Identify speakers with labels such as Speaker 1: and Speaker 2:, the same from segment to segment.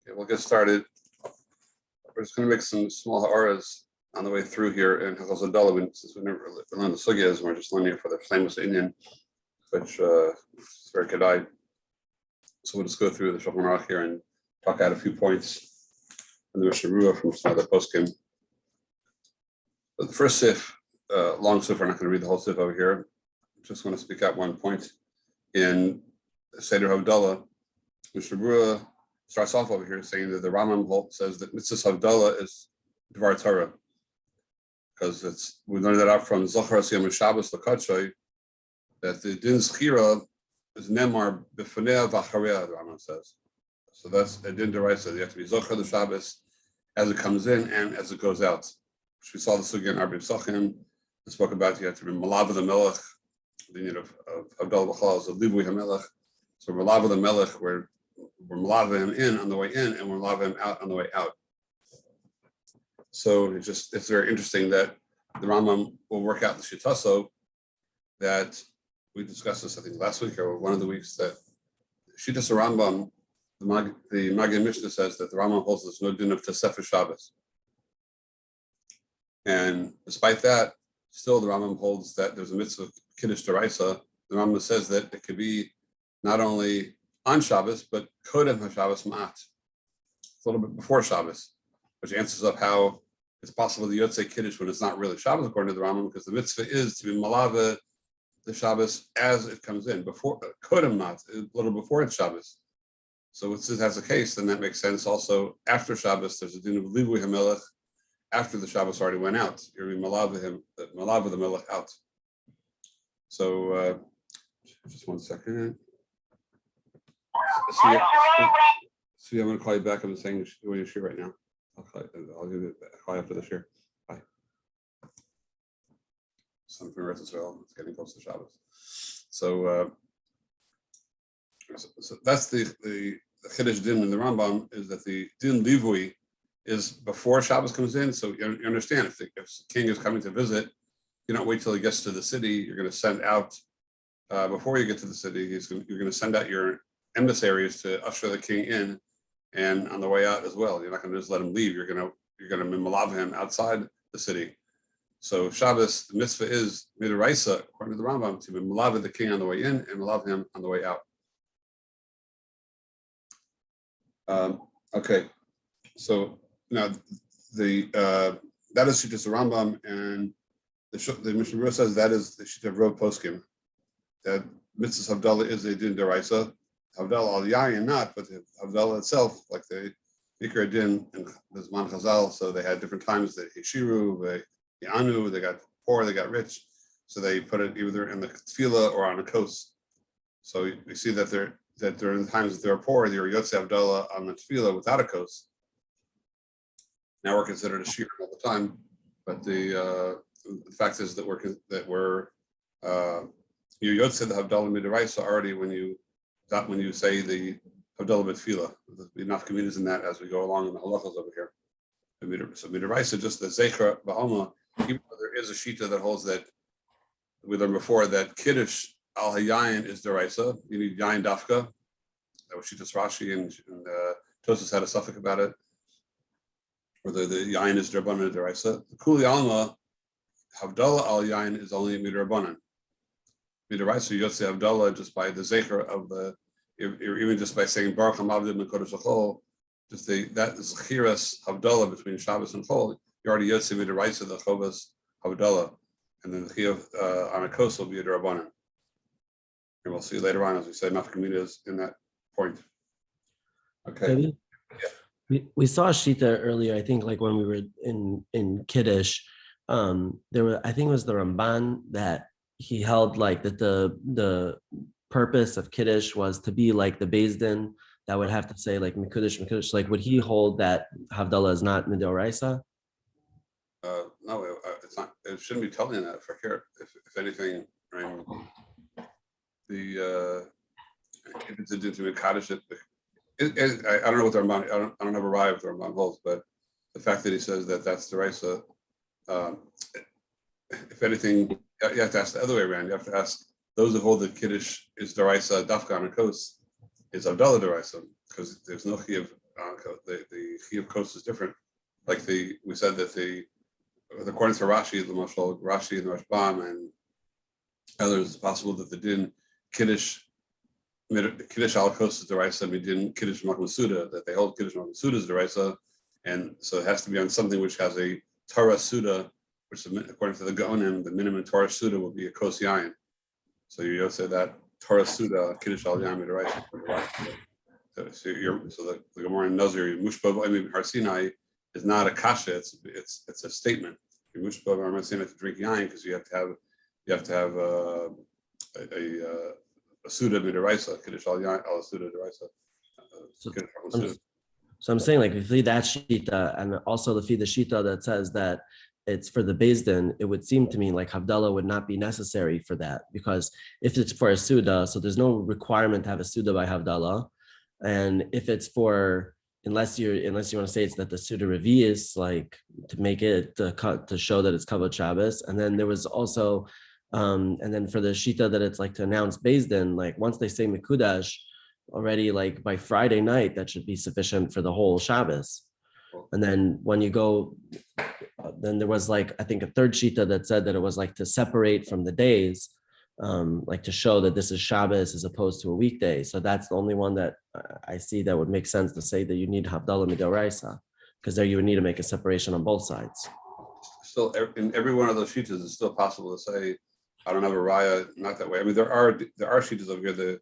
Speaker 1: Okay, we'll get started. We're just going to make some small ha'aras on the way through here in Havdalah, since we never learned the sugyas, and we're just learning it for the famous Indian, which is very kedai. So we'll just go through the Shulchan Aruch here and talk out a few points from the Mishnah Berurah from some other poskim. But the first sif, long sif, we're not going to read the whole sif over here. Just want to speak out one point. In Seder Havdalah, Mishnah Berurah starts off over here saying that the Rambam says that mitzvah Havdalah is Dvar Torah, because we learned that out from Zochar Siyam Shabbos L'Kadshay, that the din schira is nemar b'fanei v'acharei, the Rambam says. So that's a din deraisa. You have to be Zochar the Shabbos as it comes in and as it goes out. Which we saw the sugya in Arbi Psachim. We spoke about you have to be Malav the Melech, the unit of Havdalah B'chal is the Livui HaMelech. So Malav the Melech, we're Malav him in on the way in, and we're Malav him out on the way out. So it's very interesting that the Rambam will work out the Shitaso that we discussed this, I think, last week or one of the weeks, that Shitas Rambam, the Maggid Mishnah says that the Rambam holds there's no din of Tosefes Shabbos. And despite that, still the Rambam holds that there's a mitzvah of Kiddush D'Oraisa. The Rambam says that it could be not only on Shabbos, but Kodem HaShabbos Ma'at, a little bit before Shabbos, which answers up how it's possible the Yotzei Kiddush when it's not really Shabbos, according to the Rambam, because the mitzvah is to be Malava the Shabbos as it comes in, before Kodem Ma'at, a little before it's Shabbos. So if this has a case, then that makes sense. Also, after Shabbos, there's a din of Livui HaMelech. After the Shabbos already went out, you're going to be Malava the Melech out. So, just one second. So I'm going to call you back. I'm saying doing a shiur right now. I'll give you a call after the shiur. Bye. Something from Israel. It's getting close to Shabbos. So that's the Chiddush din in the Rambam, is that the din livui is before Shabbos comes in. So you understand, if the king is coming to visit, you don't wait till he gets to the city. You're going to send out before you get to the city. You're going to send out your emissaries to usher the king in, and on the way out as well. You're not going to just let him leave. You're going to malav him outside the city. So Shabbos, the mitzvah is midaraisa, according to the Rambam, to be malav the king on the way in and malav him on the way out. Okay, so now that is Shitas Rambam, and the Mishnah Berurah says that is the Shita of Rav Poskim, that mitzvah Havdalah is a din deraisa. Havdalah al yayin not, but the Havdalah itself, like the Ikar din and the Zman Chazal, so they had different times. They Shiru, they Anu, they got poor, they got rich, so they put it either in the tefillah or on a kos. So we see that during the times that they were poor, they were Yotzei Havdalah on the tefillah without a kos. Now we're considered a shiur all the time, but the fact is that we're you Yotzei the Havdalah midiraisa already when you say the Havdalah b'tefillah. There'll be enough communities in that as we go along in the halachas over here. So midiraisa, just the zecher b'alma, even though there is a shita that holds that we learned before that kiddush al hayayin is deraisa. You need yayin dafka. That was shitas Rashi, and Tosas had a suffix about it. Or the yayin is derbanan deraisa. The kuli alma Havdalah al yayin is only midrabanan. Midaraisa Yotzei Havdalah just by the zecher of even just by saying Baruch Hamavdim and Kodesh Chol, just that is Chiras Havdalah between Shabbos and Chol. You already Yotzei Midaraisa the Chovas Havdalah, and then the Chiyav on a kos will be a Derabanan. And we'll see later on, as we say, enough communities in that point. Okay.
Speaker 2: We saw Shita earlier, I think, like when we were in Kiddush. There were, I think it was the Ramban that he held like that the purpose of Kiddush was to be like the Beis Din that would have to say like Mekudesh. Like, would he hold that Havdalah is not Midoraisa?
Speaker 1: No, it's not. It shouldn't be telling that for here. If anything, right? If it's a din to Mekadesh, I don't know what the Ramban. I don't have a rye with the Ramban holds, but the fact that he says that that's the Raisa, if anything, you have to ask the other way around. You have to ask those who hold that Kiddush is Daraisa, Dafka on a Kos is Havdalah Daraisa, because there's no Chiyav the Chiyuv Kos is different. Like we said that according to Rashi, the Mashal, Rashi and Rashbam and others, it's possible that the din Kiddush al Kos is deraisa, midin Kiddush Makom Suda, that they hold Kiddush Makom Suda is deraisa, and so it has to be on something which has a Torah Suda, which according to the Gaonim, the minimum Torah Suda will be a Kos Yain. So you say that Torah Suda Kiddush al Yain deraisa. So the Gemara in Nazir Mushba Har Sinai is not a kasha; it's a statement. Mushba Har Sinai to drink yain because you have to have a suda midiraisa kiddush al yain al suda deraisa.
Speaker 2: So I'm saying, like, if you feed that shita and also the feed the shita that says that it's for the Beis Din, it would seem to me like Havdalah would not be necessary for that, because if it's for a suda, so there's no requirement to have a suda by Havdalah. And if it's for, unless you want to say it's that the Suda Revi is like to make it to show that it's Kavod Shabbos. And then there was also, and then for the Shita that it's like to announce Beis Din, like once they say Mekudash already, like by Friday night, that should be sufficient for the whole Shabbos. And then when you go, then there was like, I think a third Shita that said that it was like to separate from the days. Like to show that this is Shabbos as opposed to a weekday. So that's the only one that I see that would make sense to say that you need Havdalah Midoraisa, because there you would need to make a separation on both sides.
Speaker 1: Still, in every one of those sheetas, it's still possible to say, I don't have a raya, not that way. I mean, there are sheetas over here.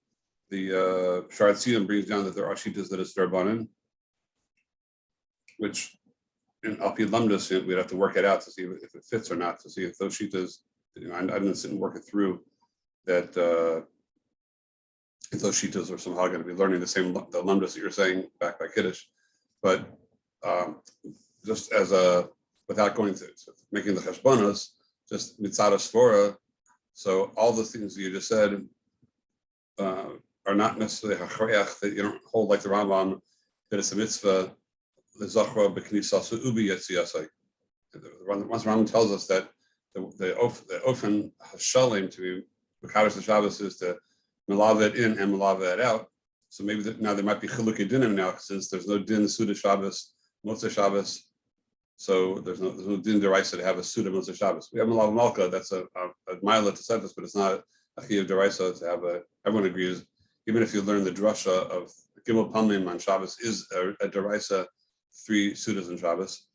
Speaker 1: The Shard Tziyun brings down that there are sheetas that is Darbanan, which in Alpi Lamdas, we'd have to work it out to see if it fits or not, to see if those sheetas, I didn't sit and work it through, that if those shitas are somehow going to be learning the lamdas that you're saying back by Kiddush, but just as without going to making the cheshbonos, just mitzvah svora. So all the things that you just said are not necessarily hachreach, that you don't hold like the Rambam that it's a mitzvah the zachra b'knisasu ubi yetziyasai. Once Rambam tells us that the ofen hashalim to be Mekadosh the Shabbos is to melave it in and melave it out. So maybe now there might be chilukei dinim now, since there's no din Suda Shabbos, Motzei Shabbos. So there's no din deraisa to have a Suda Motzei Shabbos. We have Malav Malka, that's a mila to set this, but it's not a chiyuv deraisa to have everyone agrees, even if you learn the drasha of Gimel Pamim on Shabbos is a deraisa 3 Sudas in Shabbos.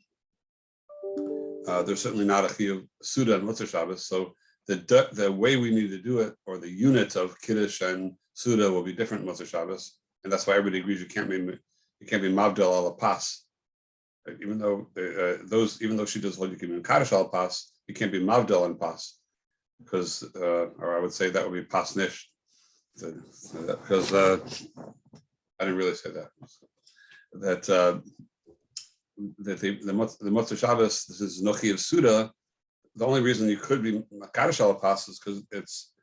Speaker 1: There's certainly not a chiyuv Suda and Motzei Shabbos. So the way we need to do it, or the units of Kiddush and Suda, will be different Motzei Shabbos, and that's why everybody agrees you can't be Mavdal al Pas. Even though she does hold you can be Kaddish al Pas, you can't be Mavdal and Pas, because or I would say that would be Pas Nish, because I didn't really say that. That the Motzei Shabbos, this is Nochi of Suda. The only reason you could be Kaddish al Pas is because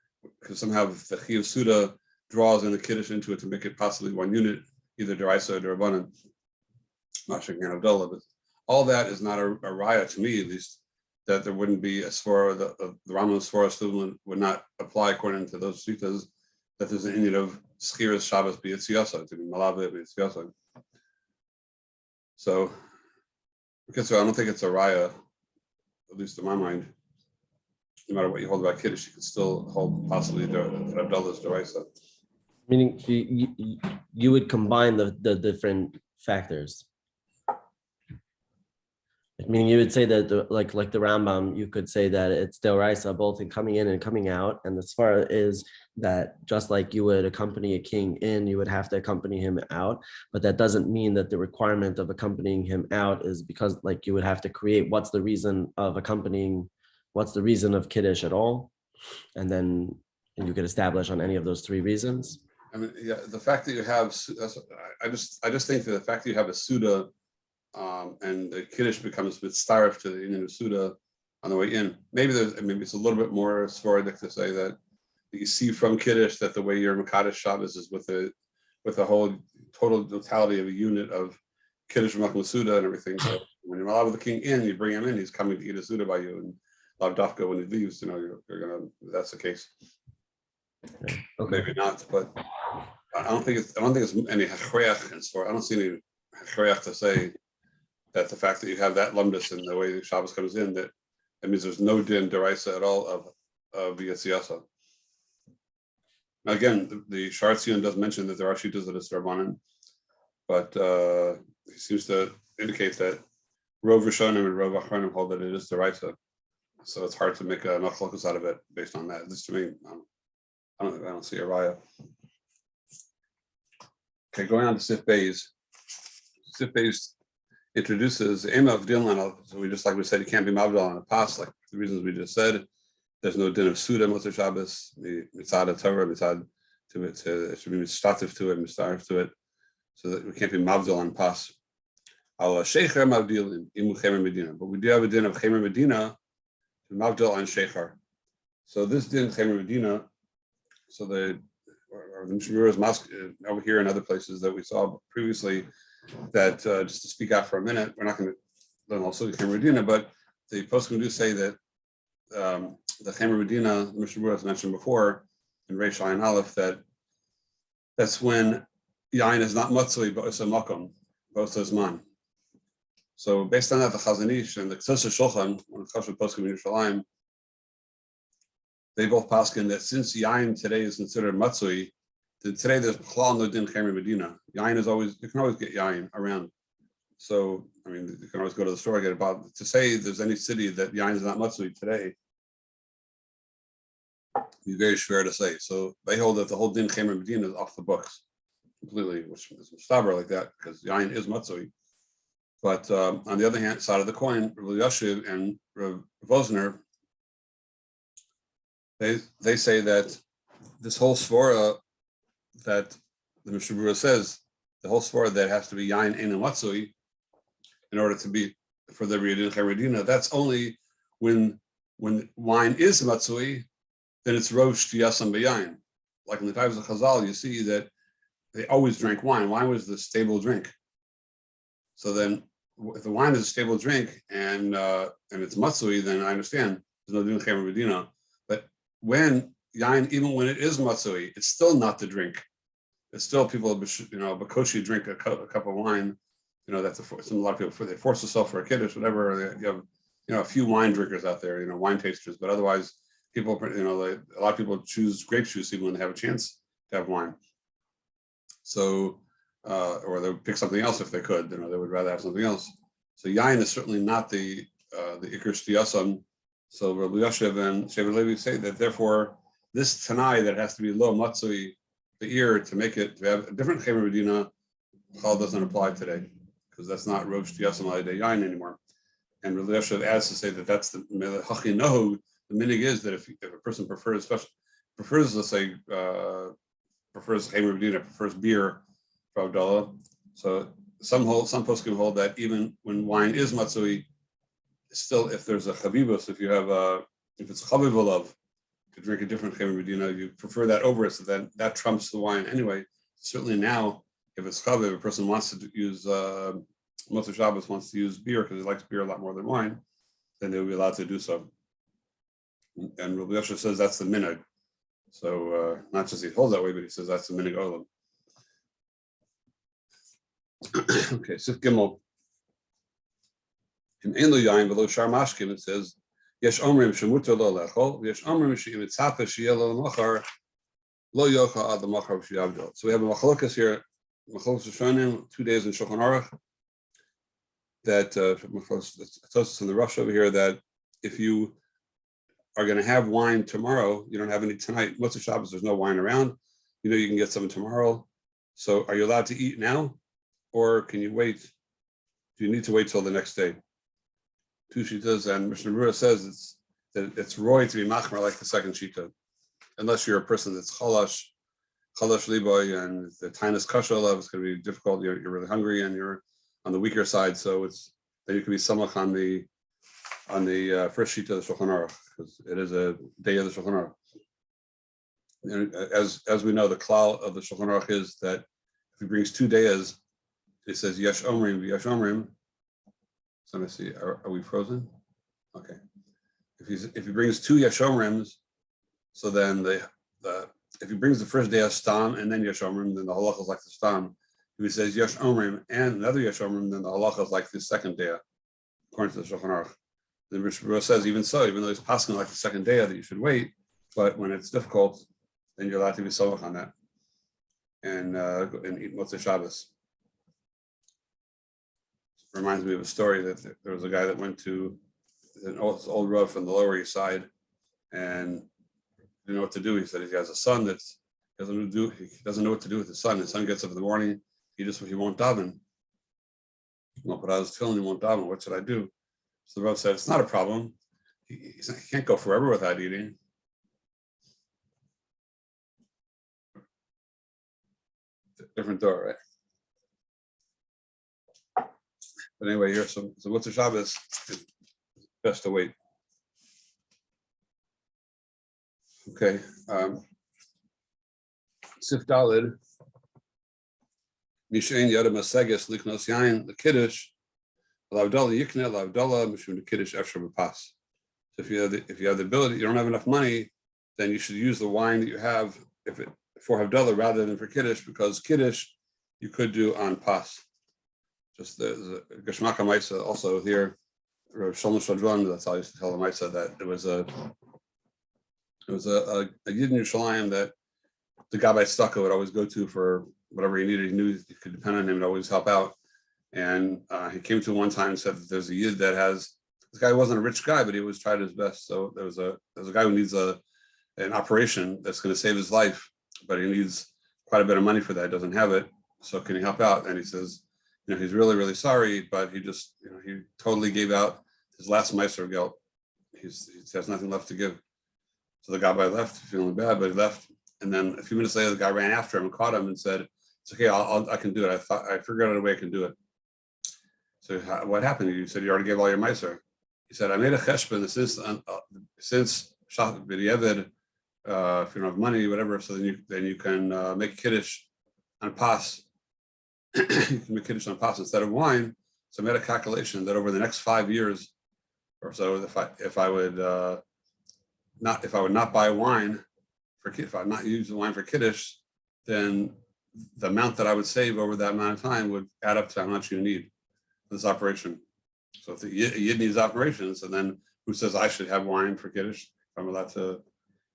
Speaker 1: somehow the Chiyuv Suda draws in the Kiddush into it to make it possibly one unit, either Deraisa or Derabanan, Mashik and Havdalah. But all that is not a raya, to me at least, that there wouldn't be a svara, the Rambam's svara equivalent would not apply according to those shitas, that there's an Indian of Schiras Shabbos b'Yitziyasa, to be Malave b'Yitziyasa. So, because I don't think it's a raya, at least in my mind. No matter what you hold about Kiddush, you can still hold possibly the Havdalah's deraisa.
Speaker 2: Meaning you would combine the different factors. Meaning you would say that like the Rambam, you could say that it's deraisa both in coming in and coming out. And the svara is that just like you would accompany a king in, you would have to accompany him out. But that doesn't mean that the requirement of accompanying him out is because like you would have to create what's the reason of Kiddush at all. And then you could establish on any of those 3 reasons.
Speaker 1: I mean, yeah, the fact that you have, I just think that the fact that you have a Suda and the Kiddush becomes a bit starved to the Indian of Suda on the way in. Maybe it's a little bit more sporadic to say that you see from Kiddush that the way your Mekadosh Shabbos is with the whole total totality of a unit of Kiddush Makom Suda and everything. So when you're allowed the king in, you bring him in, he's coming to eat a Suda by you, and Lav Dafka when he leaves, you're gonna. That's the case. Okay. Maybe not, but I don't think it's any hachreach and for. I don't see any correct to say that the fact that you have that lumdus in the way the Shabbos comes in, that means there's no din deraisa at all of Yetziasa. Now again, the Shar Tzion does mention that there are shitas that is Rabbanan, but he seems to indicate that Rov Rishonim and Rov Achronim hold that it is deraisa. So it's hard to make a machlokus out of it based on that. At least to me, I don't see a raya. Okay, going on to Sif Beis. Sif Beis introduces Ema of Dillan. So we just like we said, you can't be Havdalah on a pass, like the reasons we just said. There's no din of Suda Motzei Shabbos, mitzad Torah, mitzad to it. It should be mitzvah to it, mitzvah to it, so that we can't be Havdalah on pass. Al Sheikher Mavdil Imu Chemer Medina, but we do have a din of Chemer Medina, Mavdil and Sheikher. So this din Chemer Medina, so the Shiur is mosque over here and other places that we saw previously. That just to speak out for a minute, we're not going to learn also Chemer Medina, but the poskim do say that the Chemer Medina, the Shiur has mentioned before in Reish Ayin Aleph, that's when Yain is not Matzui, but it's a Makom, both as man. So based on that, the Chazon Ish and the Ktosha Shulchan, one of the Chashon poskim in Yerushalayim, they both paskin that since Yain today is considered Matzui, today there's Klal no din Chemer Medina. Yain is always, you can always get Yain around. So, I mean, you can always go to the store and get it. But to say there's any city that Yain is not Matzui today, it's very schwer to say. So they hold that the whole din Chemer Medina is off the books completely, which is Mustaber like that, because Yain is Matzui. But on the other hand, side of the coin, Rav Yashiv and Rav Vosner, they say that this whole svara that the Mishabura says, the whole svara that has to be Yain Ein Matzui in order to be for the Riyadin Cheredina, that's only when wine is Matzui, then it's Rosh Tiyasam B'Yain. Like in the times of Chazal, you see that they always drank wine. Wine was the stable drink. So then, if the wine is a stable drink and it's Matzui, then I understand there's no din Chemer Medina. But when Yain, even when it is Matzui, it's still not the drink. It's still people, Bakoshi drink a cup of wine. That's a lot of people, they force themselves for a kiddush, whatever. You have, a few wine drinkers out there, wine tasters, but otherwise, people, a lot of people choose grape juice even when they have a chance to have wine. So, or they would pick something else if they could, they would rather have something else. So Yain is certainly not the Iker Shtiyasam. So Rabbi Yashiv and Shevet Levi say that therefore this Tanai that has to be Lo Matzui, the ear, to make it, to have a different Chemer Medina, Chal doesn't apply today, because that's not Rosh Tiyasam Al Yedei Yain anymore. And Rabbi Yashiv adds to say that that's the Hachi Nohu. The minig is that if a person prefers, let's say, prefers Chemer Medina, prefers beer for Havdalah. So some poskim hold that even when wine is Matzui, still if there's a chavivus, if it's chavivulav, to drink a different Chemer Medina, you prefer that over it, so then that trumps the wine anyway. Certainly now, if it's chaviv, a person wants to use Motzei Shabbos wants to use beer because he likes beer a lot more than wine, then they will be allowed to do so. And Rabbi Yosha says that's the minhag. So not just he holds that way, but he says that's the minhag olam. Okay, Sif Gimel. In Ein Lo Yain below Shar Mashkim, it says Yesh Omrim Shemuter Lo Lechol, Yesh Omrim Sheim Itzapa Sheyeh Lo Machar Lo Yocha Ad Machar V'Sheyavdol. So we have a machlokas here, machlokas Rishonim, 2 days in Shulchan Aruch. That it's in the rush over here that if you are going to have wine tomorrow, you don't have any tonight. Motzei Shabbos, there's no wine around. You can get some tomorrow. So are you allowed to eat now, or can you wait? Do you need to wait till the next day? Two shitas, and Mishnah Berurah says it's roy to be machmer like the second shita, unless you're a person that's chalash liboy, and the tainus kasha love is going to be difficult. You're really hungry and you're on the weaker side, so then you can be samach on the first shita of the Shulchan Aruch, because it is a day of the Shulchan Aruch. And as we know, the klal of the Shulchan Aruch is that if he brings 2 days, it says yesh omrim v'yesh omrim. So let me see, are we frozen? Okay. If he brings 2 yesh omrims, so then if he brings the first day of stam and then yesh omrim, then the halacha is like the stam. If he says Yesh Omrim and another Yesh Omrim, then the halacha is like the second day, according to the Shulchan Aruch. The Mishnah says even so, even though he's passing like the second day that you should wait, but when it's difficult, then you're allowed to be sovach on that and eat Motzei Shabbos. It reminds me of a story that there was a guy that went to an old Rav from the Lower East Side and didn't know what to do. He said he has a son he doesn't know what to do with his son. His son gets up in the morning, he won't daven. Well, but I was telling him he won't daven. What should I do? So the Rav said, it's not a problem. He can't go forever without eating. Different door, right? But anyway, here's so what's the Shabbos? It's best to wait. Okay. Sif Dalid. Mishain Yada Maseges Liknos Yain, the Kiddush. Havdalah Yikne, Havdalah, Mishum the Kiddush Efshar B'pas. So if you have the ability, you don't have enough money, then you should use the wine that you have for Havdalah rather than for Kiddush, because Kiddush you could do on Pas. Just the Geshmaka Maisa also here, Rav Shalom Shadron, that's how I used to tell the Maisa that there was a Yid in Yerushalayim that the Gabbai Stucco would always go to for whatever he needed. He knew he could depend on him and always help out. And he came to him one time and said that there's a Yid that this guy wasn't a rich guy, but he always tried his best. So there's a guy who needs an operation that's going to save his life, but he needs quite a bit of money for that. He doesn't have it. So can he help out? And he says, he's really, really sorry, but he just, he totally gave out his last Meiser gelt. He has nothing left to give. So the guy left, feeling bad, but he left. And then a few minutes later, the guy ran after him and caught him and said, "It's okay, I can do it. I figured out a way I can do it." So what happened? You said you already gave all your Meiser. He said, "I made a cheshbon since Shabbat b'diavad, if you don't have money, whatever. So then you can make kiddush on pas." You can make kiddush on pas instead of wine. So I made a calculation that over the next 5 years or so, if I would not buy wine if I would not use the wine for kiddush, then the amount that I would save over that amount of time would add up to how much you need for this operation. So if the Yid needs operations, and then who says I should have wine for kiddush? If I'm allowed to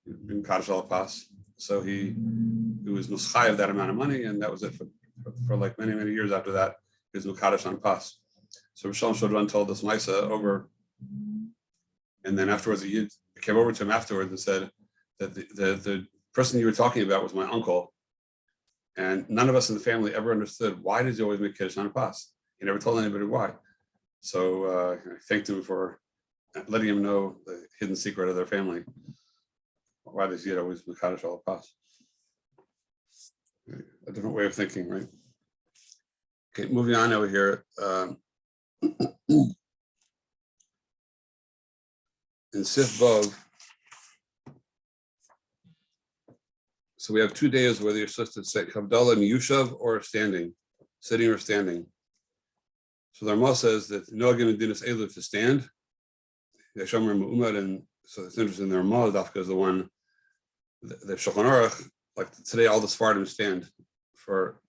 Speaker 1: do kaddish al pas. So he was muschai of that amount of money, and that was it for like many, many years after that. He was kaddish on pas. So Shalom Shodron told this Maisa over, and then afterwards the Yid came over to him afterwards and said that the person you were talking about was my uncle, and none of us in the family ever understood why did you always make kiddush on pas. He never told anybody why. So I thanked him for letting him know the hidden secret of their family. Why does Yid always make kaddish al pas? A different way of thinking, right? Okay, moving on over here. In Sif Bov, so we have 2 days whether you're supposed to say Havdalah miyushav or standing, sitting or standing. So the Rama says that Noagim Dinas Elu to stand. Yashomer Mu'umad, and so it's interesting. The Rama Dafka is the one, the Shulchan Aruch, like today all the Sfardim stand for,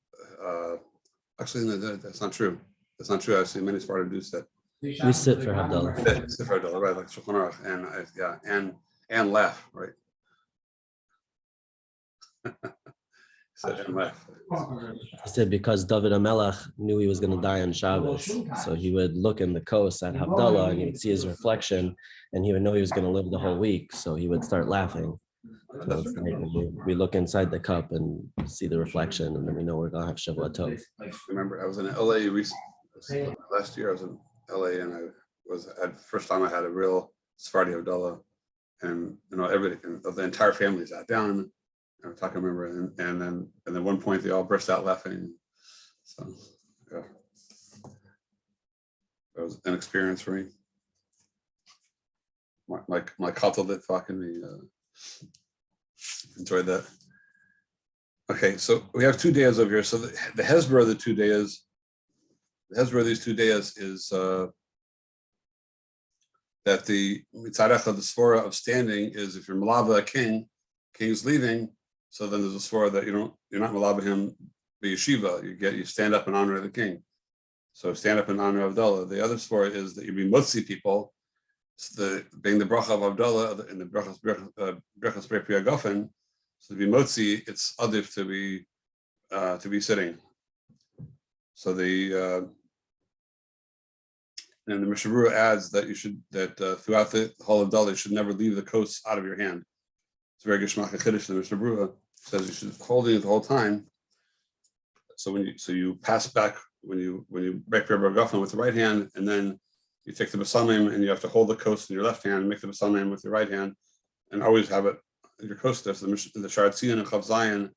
Speaker 1: actually no, that's not true. That's not true. I've seen many Sfardim do that.
Speaker 2: We sit for Havdalah.
Speaker 1: Sit for Havdalah, right? Like Shulchan Aruch, and laugh, right?
Speaker 2: He said because David HaMelech knew he was going to die on Shabbos, so he would look in the coast at Havdalah and he would see his reflection, and he would know he was going to live the whole week, so he would start laughing. So it's like we look inside the cup and see the reflection, and then we know we're going to have Shavua Tov.
Speaker 1: I remember I was in LA last year. I was in LA, and first time I had a real Sephardi Havdalah, and everything, the entire family sat down. I remember, and then at one point they all burst out laughing. So yeah, that was an experience for me. My couple that fucking me enjoyed that. Okay, so we have 2 days over here. So the Hezbollah of the 2 days, the Hezbollah of these 2 days is that the Mitzarech of the Sfora of standing is if you're Malava a king's leaving. So then there's a svara that you're not malaba him yeshiva, you stand up in honor of the king. So stand up in honor of Havdalah. The other story is that you be motzi people. So being the bracha of Havdalah and the brachas Brei Pri Hagafen. So to be motzi, it's adif to be sitting. So and the Mishnah Berurah adds that throughout the whole of Havdalah, you should never leave the kos out of your hand. It's very geshmak chiddush. The Mishnah Berurah says you should hold it the whole time. So you pass back when you break your bargafen with the right hand, and then you take the basamim and you have to hold the kos in your left hand and make the basamim with your right hand, and always have it in your kos. There's the Sha'ar Tzion and Chav Zayin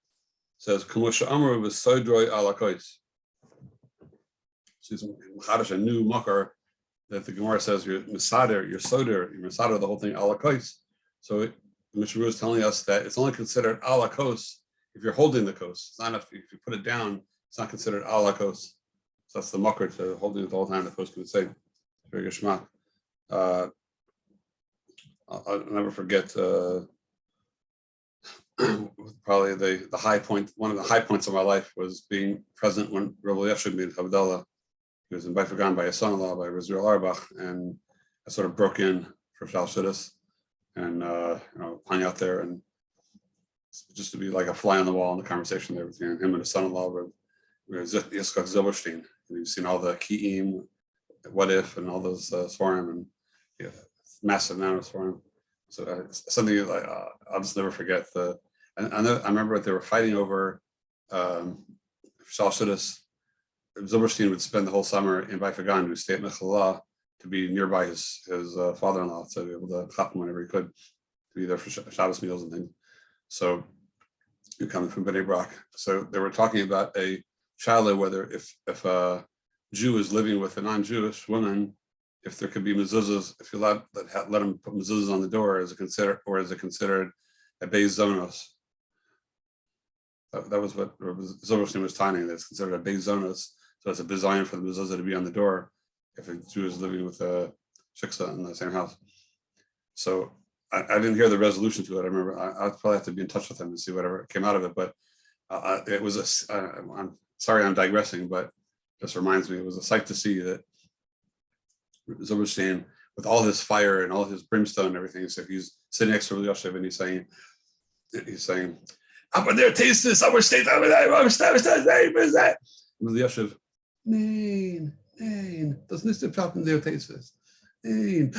Speaker 1: says Kamosha Amru was Sodroi ala kos. So it's a new makar that the Gemara says you're misader, you're soder, you're misader the whole thing ala kos. So the Mishnah Berurah is telling us that it's only considered ala kos if you're holding the kos. It's not if you put it down, it's not considered ala kos. So that's the makar to holding it the whole time. The post would say, very geshmak. I'll never forget. Probably the high point. One of the high points of my life was being present when Rabbi Yeshua made Havdalah. He was invited by his son-in-law, by Rizal Arbach, and I sort of broke in for Shal Shidduch and hung out there, and just to be like a fly on the wall in the conversation there between him and his son-in-law, Yitzchak Zilberstein. We've seen all the Ki'im, What If, and all those Svarim, and massive amount of Svarim. So something like I'll just never forget. I remember they were fighting over Shal Shidduch. Zilberstein would spend the whole summer in Baifagan, who stayed at Mechalah, to be nearby his father-in-law, to be able to chop him whenever he could, to be there for Shabbos meals and things. So you're coming from Bnei Brak. So they were talking about a shaila whether if a Jew is living with a non-Jewish woman, if there could be mezuzahs, if you let him put mezuzahs on the door, is it considered a beis zonos? That was what Zilberstein was timing. That's considered a beis zonos. So it's a bizayon for the mezuzah to be on the door if a Jew is living with a shiksa in the same house. So I didn't hear the resolution to it. I remember I'd probably have to be in touch with him and see whatever came out of it. But it was I'm sorry I'm digressing, but it just reminds me, it was a sight to see that Zilberstein, with all his fire and all his brimstone and everything, so he's sitting next to Rabbi Yosef and he's saying, "Up there, taste this. Our state over there. Our state is that." Rabbi Yosef, nein, das nicht der Platten der taste this. Nein.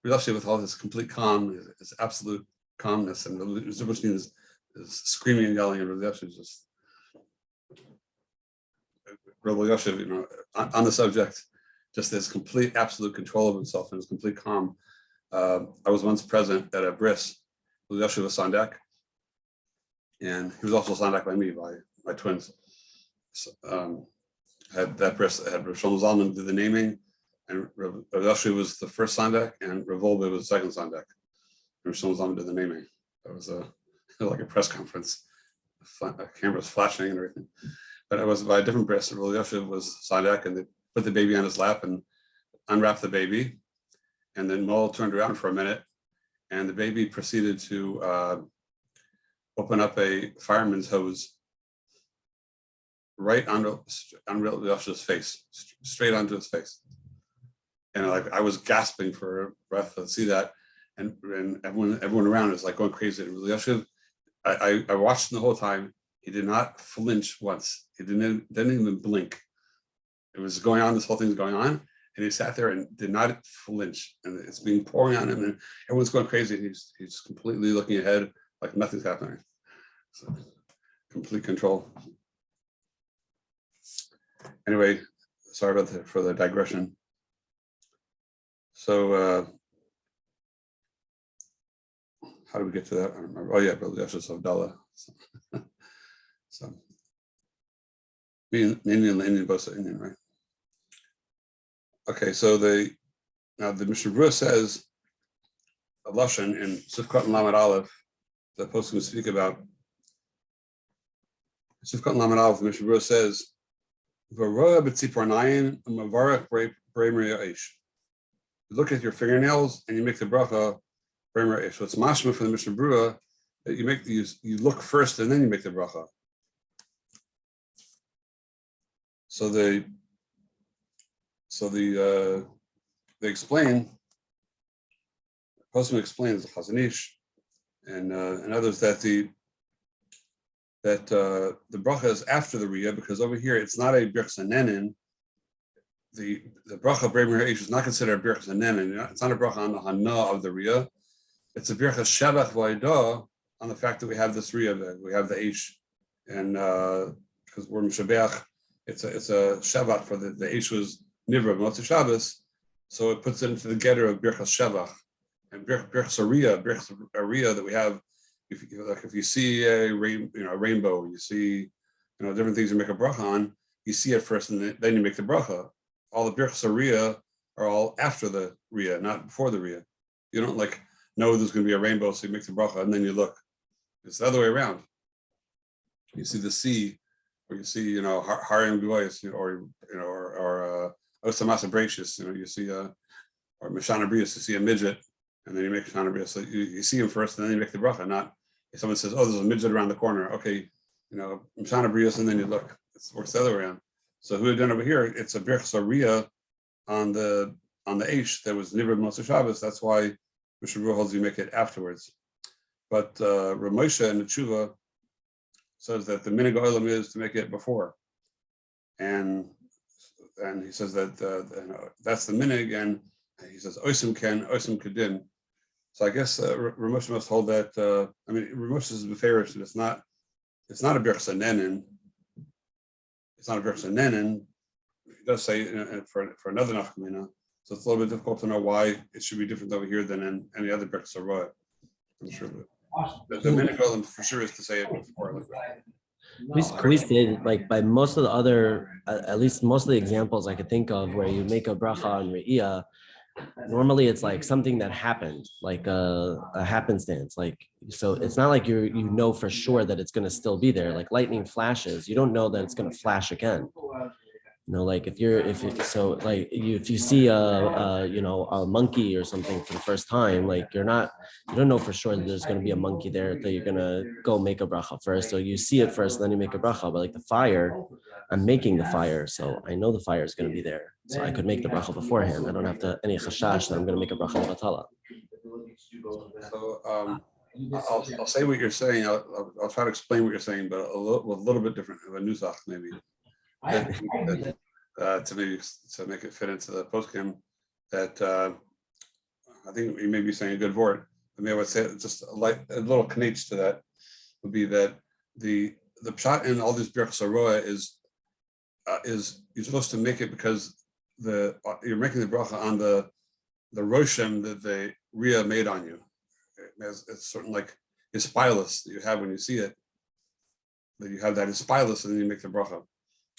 Speaker 1: Rabbi with all this complete calm, his absolute calmness, and Zilberstein is screaming and yelling, and Rabbi Yosef is just Rabbi Yosef, on the subject, just this complete absolute control of himself and his complete calm. I was once present at a bris. Rabbi Yosef was Sandak, and he was also Sandak by me, by my twins. So, had that bris, had Rav Shlomo Zalman did the naming, and Rav Yosef was the first Sandak, and Rav Volbe was the second Sandak. Rav Shlomo Zalman did the naming. That was like a press conference, cameras flashing and everything. But I was by a different bris. Rav Yosef was Sandak, and they put the baby on his lap and unwrapped the baby. And then Mol turned around for a minute, and the baby proceeded to open up a fireman's hose right onto Yosef's face, straight onto his face. And I was gasping for breath to see that, and everyone around is like going crazy. And Yosef, I watched him the whole time. He did not flinch once. He didn't even blink. It was going on. This whole thing's going on. And he sat there and did not flinch, and it's being pouring on him, and everyone's going crazy. And he's completely looking ahead like nothing's happening. So complete control. Anyway, sorry for the digression. So how did we get to that? I don't remember. Oh yeah, but that's just Havdalah. So Indian, both Indian, right? Okay, so the Mishnah Berurah says a lashon in Sifkat and Lamed Aleph that poskim speak about. Sifkat and Lamed Aleph, the Mishnah Berurah says, "V'roa b'tzipornayin u'mavarach b'reimer ya'ish." You look at your fingernails and you make the bracha b'reimer ya'ish. So it's mashma for the Mishnah Berurah You look first and then you make the bracha. So they explain. Posman explains Chazanish and others that the bracha is after the riyah, because over here it's not a birchas hanenin. The bracha of Breimer Eish is not considered a birchas hanenin. It's not a bracha on the hana of the riyah. It's a birchas shabach v'aidah on the fact that we have this riyah, we have the Eish, and because we're mishabeach, it's a shabbat for the Eish was nivra b'motzei Shabbos, so it puts it into the getter of birchas shabach and birchas ariyah that we have. If you see a rainbow, you see different things you make a bracha on. You see it first, and then you make the bracha. All the birchas ariyah are all after the riyah, not before the riyah. You don't know there's going to be a rainbow, so you make the bracha, and then you look. It's the other way around. You see the sea, or you see harim guayis, or osamasa bracious. You see or mishana brius. You see a midget, and then you make mishana brius. So you see him first, and then you make the bracha. Not if someone says, "Oh, there's a midget around the corner." Okay, mishana brius, and then you look. It works the other way around. So who had done over here? It's a birchas ariyah on the Eish that was nivra b'motzei Shabbos. That's why Mishnah holds you make it afterwards. But Rav Moshe in the Tshuva says that the minig olam is to make it before, and he says that that's the minig, and he says osim ken osim kedim. So I guess Rav Moshe must hold that. Rav Moshe is beferish, and it's not a birchas hanenin. It's not a birchas hanenin. He does say for another nafkamina. So it's a little bit difficult to know why it should be different over here than in any other birchas harayah. I'm sure the minig olam for sure is to say it before.
Speaker 2: We stated by most of the other, at least most of the examples I could think of where you make a bracha on re'iyah, normally it's like something that happened, like a happenstance. So it's not like you know for sure that it's going to still be there. Like lightning flashes, you don't know that it's going to flash again. If you see a monkey or something for the first time, you don't know for sure that there's going to be a monkey there, that you're going to go make a bracha first. So you see it first, then you make a bracha. But like the fire, I'm making the fire, so I know the fire is going to be there. So I could make the bracha beforehand. I don't have to any chashash that I'm going to make a bracha Havdalah.
Speaker 1: So I'll say what you're saying. I'll try to explain what you're saying, but a little bit different of a nusach maybe. To make it fit into the poskim, that I think we may be saying a good word. I mean, I would say just a little knetch to that would be that the pshat in all these birchas harayah is you're supposed to make it because you're making the bracha on the roshem that the riyah made on you. It's sort of like hispilus that you have when you see it. That you have that hispilus, and then you make the bracha.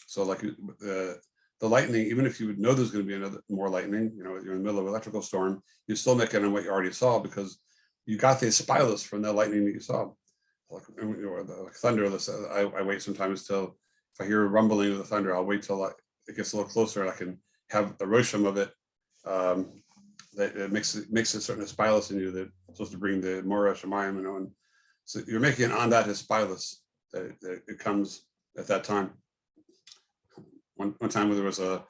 Speaker 1: So the lightning, even if you would know there's going to be more lightning, you're in the middle of an electrical storm, you still make it on what you already saw because you got the spilus from the lightning that you saw. Like thunder, I wait sometimes till if I hear a rumbling of the thunder, I'll wait till it gets a little closer and I can have the rosham of it. That it makes a certain spilus in you that's supposed to bring the mora shemayim, and so you're making it on that spilus that it comes at that time. One time when there was a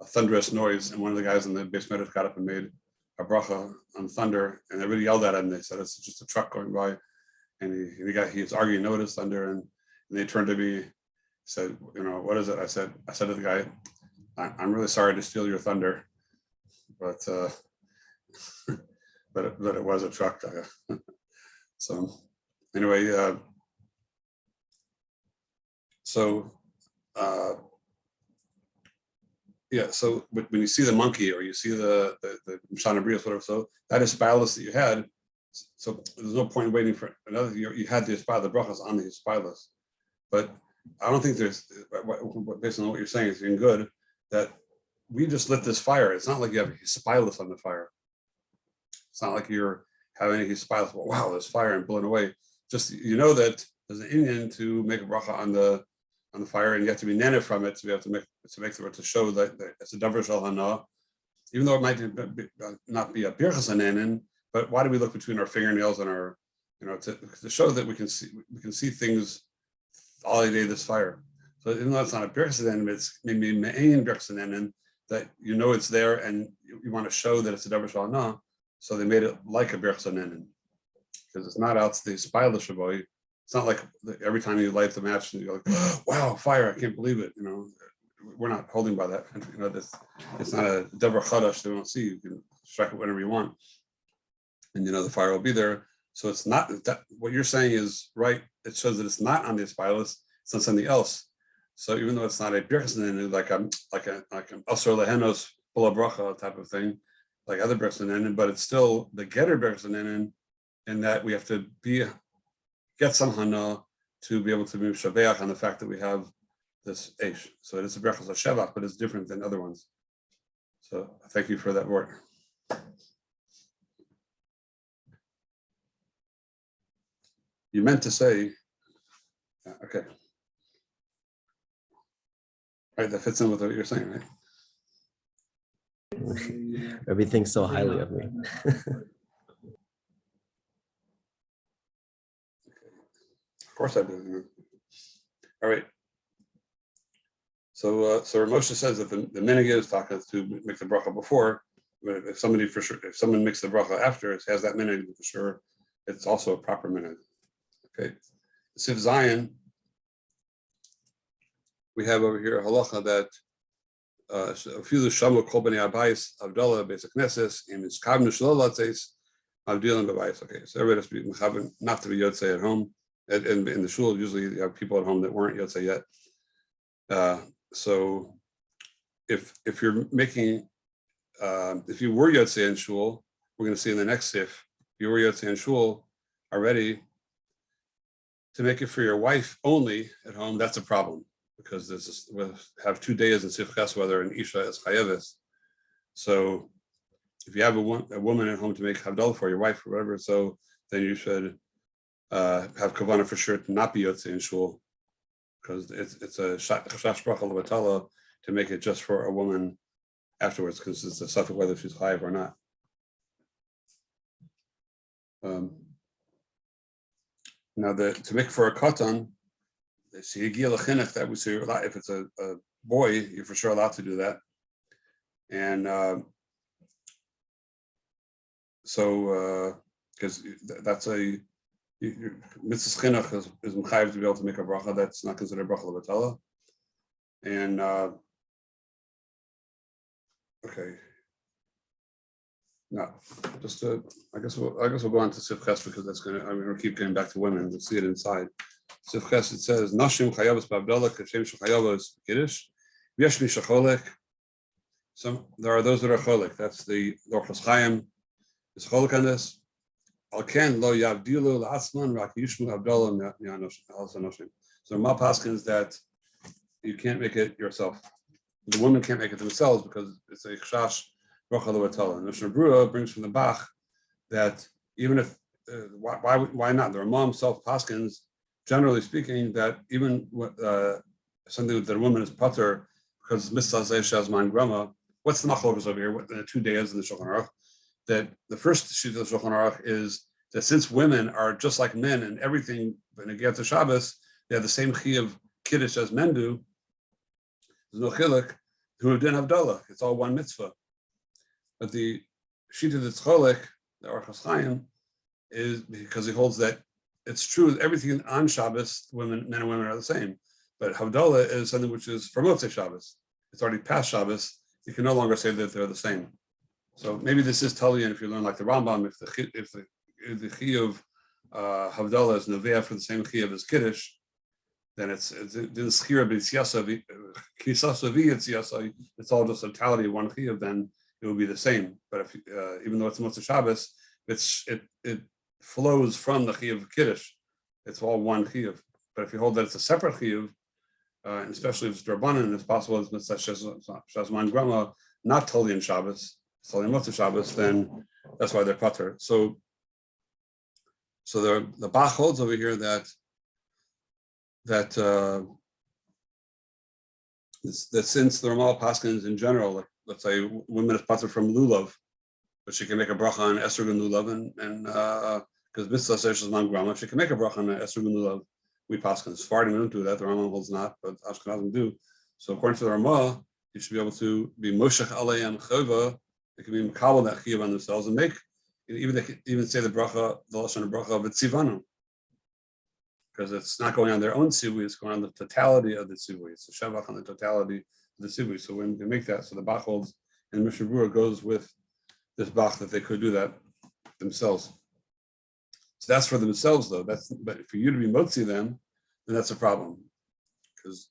Speaker 1: thunderous noise, and one of the guys in the base medic got up and made a bracha on thunder, and everybody yelled at him. They said it's just a truck going by, and he was arguing no, it is thunder, and they turned to me, said, what is it? I said to the guy, I'm really sorry to steal your thunder, but but it was a truck. So anyway, yeah, so when you see the monkey or you see the Mishana Brios, whatever, so that is spilus that you had. So there's no point in waiting for another. You had the spilus, the brachas on the spilus. But I don't think there's, based on what you're saying, it's been good that we just lit this fire. It's not like you have a spilus on the fire. It's not like you're having any spilus. Well, wow, there's fire and blown away. Just that there's an Indian to make a bracha on the fire, and you have to be nana from it to be able to make to show that it's a davar shel hana, even though it might not be a birchas hanenin. But why do we look between our fingernails and our to show that we can see things all day this fire. So even though it's not a birchsenenim, it's maybe me'ain birchsenenim that it's there, and you want to show that it's a davar shalana. So they made it like a birchsenenim because it's not out the spila shaboy. It's not like every time you light the match and you're like, oh, wow, fire! I can't believe it. We're not holding by that. It's not a davar chadash they don't see. You can strike it whenever you want, and the fire will be there. So it's not that what you're saying is right. It shows that it's not on the aspilas, it's on something else. So even though it's not a birchsenenim, like an asur lehenos bula bracha type of thing, like other birchsenenim, but it's still the getter birchsenenim, in that we have to get some hana to be able to move shabeach on the fact that we have this eish. So it is a brachas shevach, but it's different than other ones. So thank you for that word. You meant to say, okay. Right, that fits in with what you're saying, right?
Speaker 2: Rabbi thinks so highly of me.
Speaker 1: Of course I do. All right. So Moshe says that the minhag is to make the bracha before, but if someone makes the bracha after, it has that minhag for sure. It's also a proper minhag. Okay. Sif Zion. We have over here a halacha that a few shamu kol bnei abayis Havdalah basic knesses and it's kavnu shlo latzeis avdilim b'bayis. Okay, so everybody has to be mechaven not to be yotzei at home. And in the shul, usually you have people at home that weren't yotzei yet. So if you're making if you were yotzei in shul, we're going to see in the next sif, you were yotzei in shul already. To make it for your wife only at home, that's a problem. Because we'll have 2 days in Sifchas whether an Isha is chayeves. So if you have a woman at home to make Havdalah for your wife or whatever, so then you should have kavanah for sure to not be yotzei in shul, because it's a chash bracha levatala to make it just for a woman afterwards, because it's a suffix whether she's chayev or not. Now to make for a katan. That we say if it's a boy, you're for sure allowed to do that, and because that's a mitzvah chinuch is mechayev to be able to make a bracha that's not considered bracha levatala, and okay. No, just I guess we'll go on to Sifches because that's we'll keep getting back to women. We'll see it inside. Sifches, it says Nashim chayavos b'Havdalah kashem shechayavos kiddush. V'yesh mi shecholek. There are those that are cholek. That's the Orchos Chaim is cholek on this. Al ken lo yavdilu la'atzman rak yishmu Havdalah mi'anoshim. So Ma paskins that you can't make it yourself. The women can't make it themselves because it's a chash. And Mishnah Brura brings from the Bach that even if why not? The Ramam self-paskins, generally speaking, that even something that a woman is pater because mitzvah shazman grama. What's the machlokas over here? What the 2 days in the Shulchan Aruch? That the first sheet of the Shulchan Aruch is that since women are just like men and everything, when they get to Shabbos, they have the same chi of kiddush as men do. There's no chiluk who didn't have Havdalah. It's all one mitzvah. But the Shita Tzcholek, the Orchos Chaim, is because he holds that it's true everything on Shabbos, men and women are the same. But Havdalah is something which is for Motzei Shabbos. It's already past Shabbos. You can no longer say that they're the same. So maybe this is Talian if you learn like the Rambam, if the Chiyuv Havdalah is Neveah for the same Chiyuv as Kiddush, then it's Schira b'Tziasa Kisasa v'Tziasa. It's all just a totality of one Chiyuv. Then it will be the same. But if even though it's Motzei Shabbos, it flows from the Chiyuv of Kiddush. It's all one Chiyuv. But if you hold that it's a separate Chiyuv, and especially if it's Drabanan, it's possible it's Mitzvah Shazman Grama, not totally in Shabbos, it's totally in Motzei Shabbos, then that's why they're pater. So the Bach holds over here that since the Ramal Paskins in general, like let's say women is pater from lulav, but she can make a bracha on esrog and lulav and because mitzvah seishes man grama, she can make a bracha on Esrog and Lulav. We paskin. Sephardim don't do that. The Rambam holds not, but Ashkenazim do. So according to the Ramah, you should be able to be moshech alei and chova. They can be makabel that chiyuv on themselves and make. Even they can even say the bracha, the lashon bracha of tzivanu, because it's not going on their own tzivui, it's going on the totality of the tzivui. It's a shavach on the totality of the tzivui. So when they make that, so the Bach holds, and Mishnah Berurah goes with this Bach that they could do that themselves. So that's for themselves, though. But for you to be motzi them, then that's a problem, because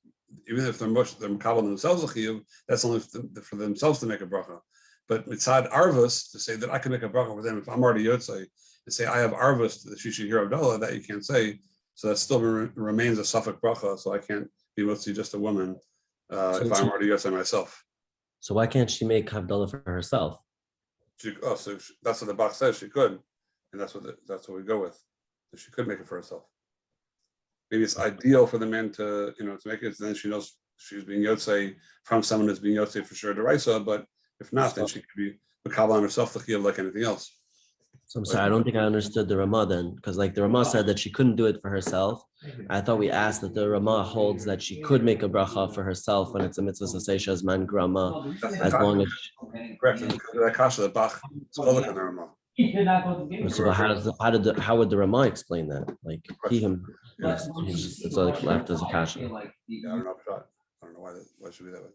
Speaker 1: even if they're makabel themselves a chiyuv, that's only for themselves to make a bracha. But mitzad arvus, to say that I can make a bracha for them if I'm already yotzei, to say I have arvus that she should hear Havdalah, that you can't say. So that still remains a suffix bracha. So I can't be motzi just a woman if I'm already yotzei myself.
Speaker 2: So why can't she make Havdalah for herself?
Speaker 1: That's what the Bach says she could, and that's what we go with. That she could make it for herself. Maybe it's ideal for the man to make it. Then she knows she's being yotzei from someone who's being yotzei for sure deraisa, but if not, then she could be makabel on herself the chiyuv like anything else.
Speaker 2: So I'm sorry, I don't think I understood the Ramah then, because like the Ramah said that she couldn't do it for herself. I thought we asked that the Ramah holds that she could make a bracha for herself when it's a mitzvah sasesha man grama, as long as.
Speaker 1: Correct. And because of that kasha, the Bach is called in the Ramah.
Speaker 2: So how would the Ramah explain that? Like it's like left as a kasha.
Speaker 1: Yeah, I don't know. I don't know why it should be that way.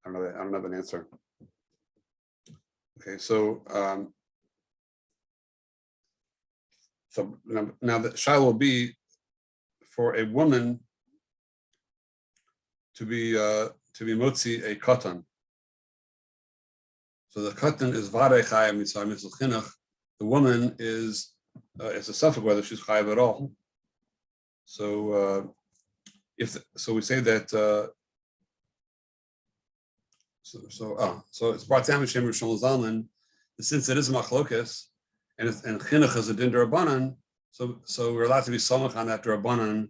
Speaker 1: I don't have an answer. Okay, so now the shaila will be for a woman to be motzi a katan. So the katan is varei chayim mitzvah mitzvah chinuch. The woman is it's a suffix whether she's chayav at all. So we say that. So it's brought down Shem Rishon Zalman, since it is machlokes and chinuch is a din derabanan, so we're allowed to be samach on that derabanan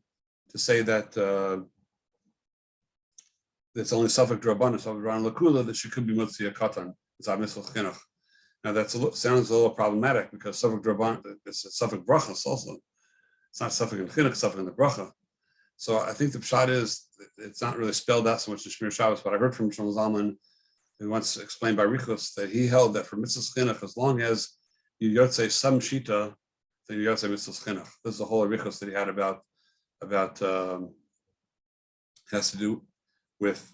Speaker 1: to say that it's only suffix derabanan, so around lakula that she could be mutzi a katan. It's a mitzvah chinuch. Now that sounds a little problematic because suffix derabanan it's a suffix brachas also. It's not suffix in chinuch, suffix in the bracha. So I think the pshat is it's not really spelled out so much in Shmir Shabbos, but I heard from Shlomo Zalman, who once explained by Richos that he held that for mitzvah chinuch, as long as you yotzei some shita, then you yotzei mitzvah chinuch. This is the whole Richos that he had about has to do with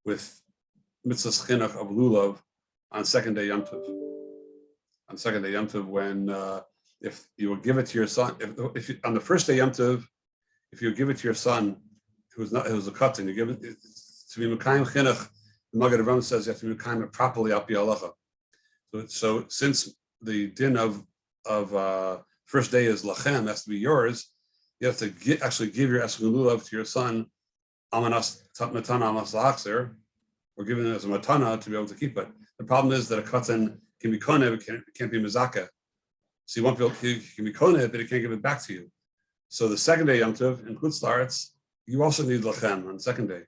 Speaker 1: with mitzvah chinuch of lulav on second day Yom Tov. On second day Yom Tov, when if you will give it to your son, if you, on the first day Yom Tov, if you give it to your son, who's a katan, you give it to be mekayim chinuch. The Maggid Avraham says you have to be mekayim it properly al pi halacha. So since the din of first day is lachem, has to be yours, you have to actually give your esrog lulav to your son, amanas matana amanas la'achzer, or giving it as a matana to be able to keep it. The problem is that a katan can be konev, it can't be mezakeh. So you won't be able to, you can be konev, but it can't give it back to you. So the second day Yom Tov in Chutz La'aretz, you also need lachem on the second day.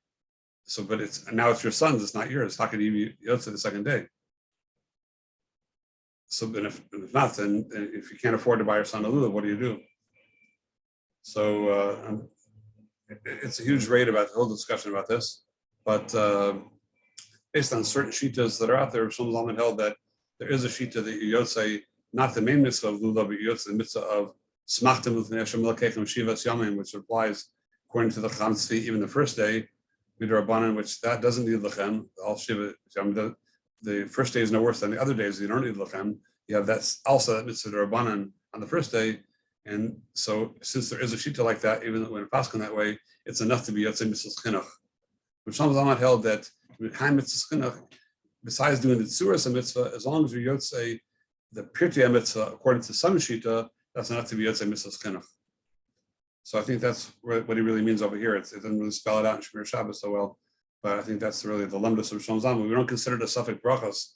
Speaker 1: So, but now it's your son's, it's not yours. How can you be yotzei the second day? So, and if not, then if you can't afford to buy your son a lulav, what do you do? So it's a huge rate about the whole discussion about this. But based on certain shitas that are out there, Shlomo Zalman held that there is a shita that you yotzei not the main mitzvah of lulav, but you yotzei the mitzvah of smachtem l'fnei Hashem l'keichem shivas yamim, which applies according to the Chacham Tzvi even the first day, midrabanan, which that doesn't need lechem. All shiva yamim. The first day is no worse than the other days. You don't need lechem. You have that also that mitzvah derabanan on the first day, and so since there is a shita like that, even when paskin that way, it's enough to be yotzei mitzvah chinuch. But Shlomo Zalman held that mekayim mitzvah chinuch, besides doing the tzuras mitzvah, as long as you yotzei the pirtei mitzvah according to some shita, that's enough to be yotzei mitzvah chinuch. So I think that's what he really means over here. It doesn't really spell it out in Shmir Shabbos so well. But I think that's really the lumdus of Shlomo Zalman. We don't consider the suffix brachas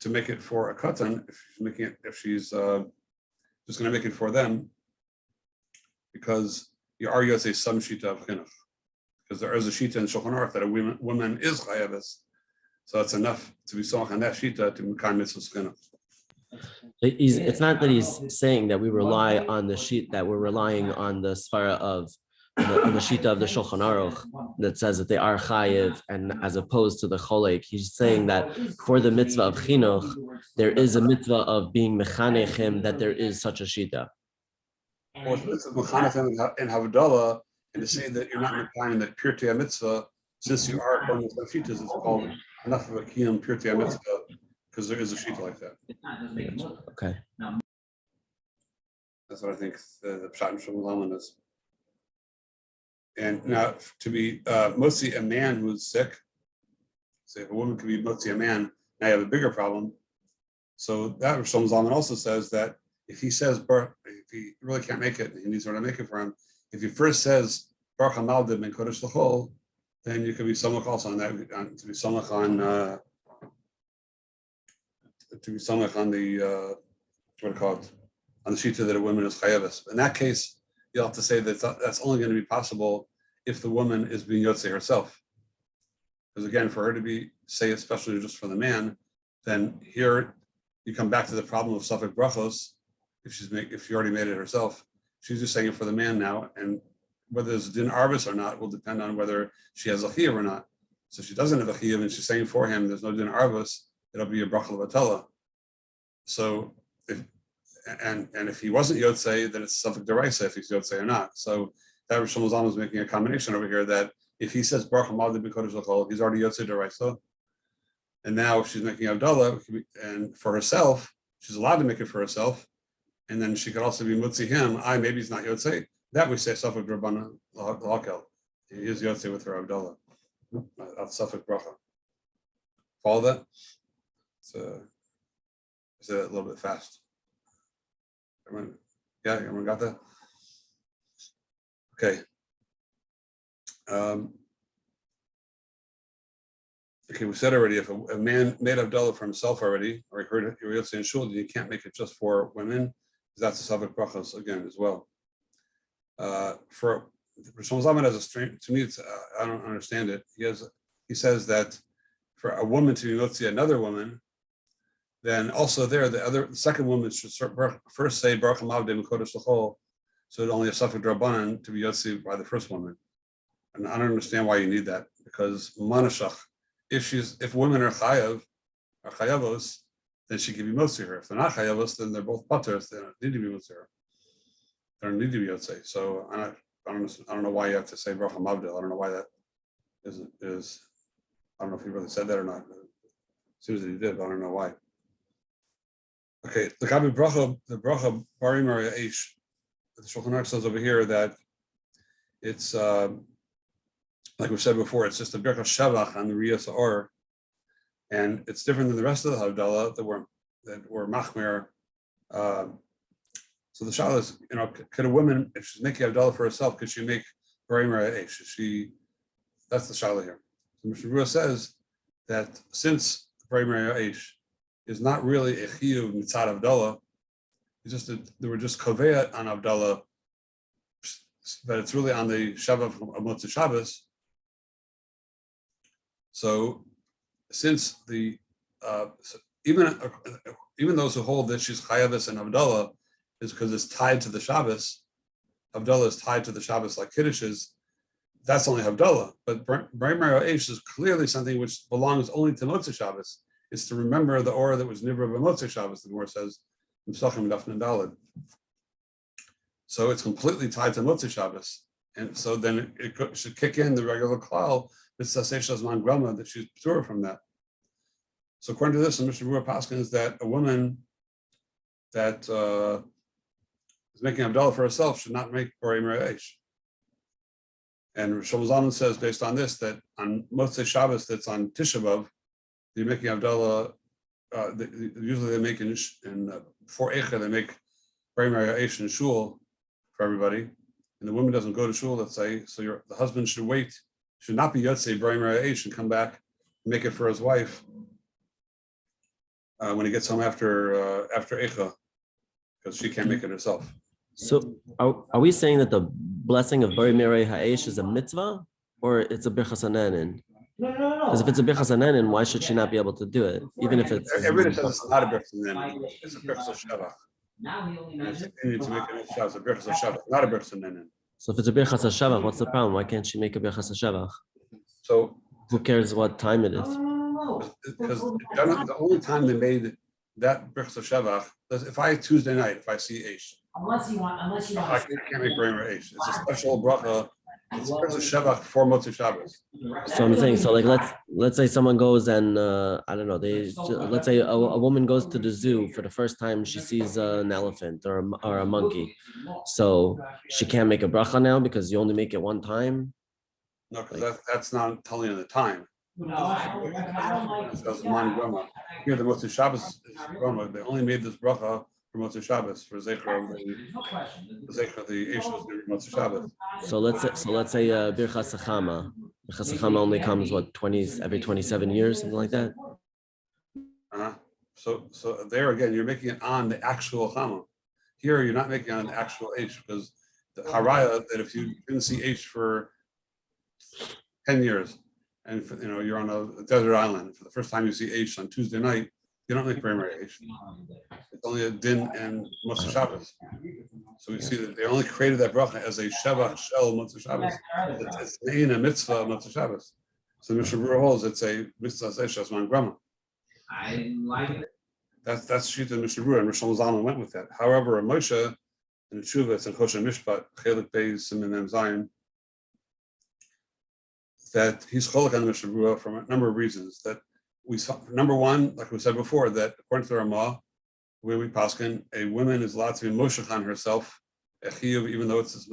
Speaker 1: to make it for a katan if she's just going to make it for them, because you are yotzei some shita of chinuch, because there is a shita in Shulchan Aruch that a woman is chayavis, so it's enough to be soach on that shita to mekayim mitzvah chinuch.
Speaker 2: It's not that he's saying that we rely on the sheet, that we're relying on the svara of on the shita of the Shulchan Aruch that says that they are chayiv, and as opposed to the cholek, he's saying that for the mitzvah of chinuch, there is a mitzvah of being mechanechim, that there is such a shita.
Speaker 1: Or it's a mechanech in Havdalah, and to say that you're not in that Pirtei mitzvah, since you are according to the shitas, it's called enough of a kiyum Pirtei mitzvah, because there is a shita like that.
Speaker 2: Okay.
Speaker 1: That's what I think the pshat and Shmuel Zalman is. And now to be mostly a man who's sick, say if a woman could be mostly a man, now you have a bigger problem. So that Shmuel Zalman also says that if he says, if he really can't make it, he needs someone to make it for him. If he first says Baruch Hamaldim and Kodesh L'chol, then you could be samach also on that, to be samach on the what do you call it, on the shita that a woman is chayavis. In that case, you'll have to say that that's only going to be possible if the woman is being yotzei herself. Because again, for her to be say, especially just for the man, then here you come back to the problem of safek brachos. If she already made it herself, she's just saying it for the man now, and whether there's din arbis or not will depend on whether she has a chiyuv or not. So if she doesn't have a chiyuv and she's saying for him, there's no din arbis, it'll be a bracha levatela. So if he wasn't yotzei, then it's safek deraisa if he's yotzei or not. So that Rosh Hashanah is making a combination over here that if he says baruch hamad b'kodesh l'chol, he's already yotzei deraisa, and now if she's making Havdalah, and for herself, she's allowed to make it for herself. And then she could also be mutzi him. Maybe he's not yotzei. That we say safek drabanan l'hakel. He is yotzei with her Havdalah. That's safek bracha. Follow that? So I said that a little bit fast. Everyone, yeah, everyone got that? Okay. Okay, we said already, if a man made Havdalah for himself already, or he heard it, you're yotzei in shul, then you can't make it just for women. That's a safek brachos again as well. For Rosh Hashanah has a strange, to me, it's I don't understand it. He says that for a woman to be motzi another woman, then also there the second woman should first say baruch hamavdei kodesh l'chol, so it only a safek drabanan to be yotzi by the first woman. And I don't understand why you need that, because manashach, if women are chayavos, then she can be motzi her. If they're not chayavos, then they're both paters. They don't need to be motzi her. They don't need to be yotzei. So I don't know why you have to say baruch hamavdil. I don't know why that is. I don't know if he really said that or not. It seems that he did, but I don't know why. Okay, the bracha bari maria eish. The Shulchan Aruch says over here that it's like we said before, it's just a birka shavach on the riyas or, and it's different than the rest of the Havdalah that were machmir. So the shal is, could a woman, if she's making Havdalah for herself, could she make bari maria eish? That's the shal here. So Mishnah says that since bari maria eish is not really a chiyuv mitzad Havdalah, it's just they were just koveat on Havdalah, but it's really on the Shabbat of Motzei Shabbos. So, since the even those who hold that she's chayavis and Havdalah is because it's tied to the Shabbos. Havdalah is tied to the Shabbos like Kiddush is. That's only Havdalah, but Bari Mario Eish is clearly something which belongs only to Motzei Shabbos. It's to remember the aura that was Nivra b'Motzei Shabbos. The Gemara says in Pesachim Daf Daled. So it's completely tied to Motzei Shabbos, and so then it should kick in the regular klal. It's Saseshas Grama that she's pure from that. So according to this, the Mishnah Berurah Paskin is that a woman that is making Havdalah for herself should not make Bari Maria Eish. And Rosh Hashanah says, based on this, that on Motzei Shabbos, that's on Tisha B'Av, they're making Havdalah. Usually they make in before Eicha, they make Bari Maria Eish in shul for everybody, and the woman doesn't go to shul. Let's say, so the husband should wait. Should not be yotzei Bari Maria Eish and come back and make it for his wife when he gets home after Eicha, because she can't make it herself.
Speaker 2: So are we saying that the blessing of Bari Maria Ha'esh is a mitzvah or it's a birchas hanenin? Because if it's a birchas hanenin, why should she not be able to do it, even if it's?
Speaker 1: Everybody says it's not a birchas hanenin. It's a birchas shavach. It's continuing to make an issue as a birchas shavach, not a birchas hanenin.
Speaker 2: So if it's a birchas hashavach, what's the problem? Why can't she make a birchas hashavach?
Speaker 1: So
Speaker 2: Who cares what time it is?
Speaker 1: because the only time they made that birchas shavach is if Tuesday night, if I see Aish. Unless you want, I can't make Bramer Aish. It's a special bracha. It's a birchas shavach for Motzei Shabbos.
Speaker 2: So I'm saying, so like let's say someone goes and I don't know, let's say a woman goes to the zoo for the first time, she sees an elephant or a monkey, so she can't make a bracha now because you only make it one time.
Speaker 1: No, because that's not telling you the time. It's man grama. Here the Motzei Shabbos is grama. They only made this bracha for Motzei Shabbos for zecher of the Eish Motzei Shabbos.
Speaker 2: So let's say birchas hachama. Birchas hachama only comes every 27 years, something like that.
Speaker 1: So there again, you're making it on the actual chama. Here you're not making it on the actual Eish because the haraya that if you didn't see Eish for 10 years and you're on a desert island for the first time you see Eish on Tuesday night, you don't make primary Eish. It's only a din and Motzei Shabbos. So we see that they only created that bracha as a shavach shel Motzei Shabbos. It's in a mitzvah of Motzei Shabbos. So the Mishnah Berurah holds it's a mitzvah seishas man grama. That's Shita Mishnah Berurah, and Rosh Zalman went with that. However, Moshe in the Tshuva, it's in Choshen Mishpat, Chelik Beis Siman Mem Zayin, that he's cholik on the Mishnah Berurah from a number of reasons. That we saw, number one, like we said before, that according to the Ramah, where we paskin, a woman is allowed to be moshech on herself, even though it's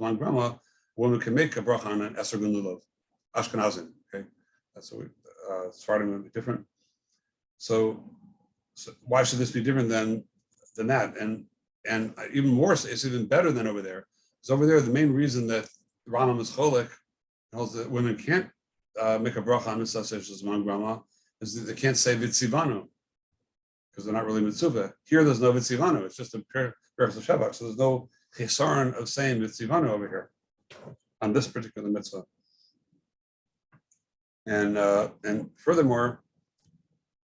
Speaker 1: man grama, a woman can make a bracha on an eser gun lulav, Ashkenazim. Okay, that's what we starting to be different. So why should this be different than that? And even more, it's even better than over there. Because over there, the main reason that the Rambam is cholik holds that women can't make a bracha on the man grama is that they can't say vitzivanu because they're not really mitzvah. Here, there's no vitzivanu; it's just a birchas shavach. So there's no chesaron of saying vitzivanu over here on this particular mitzvah. And furthermore,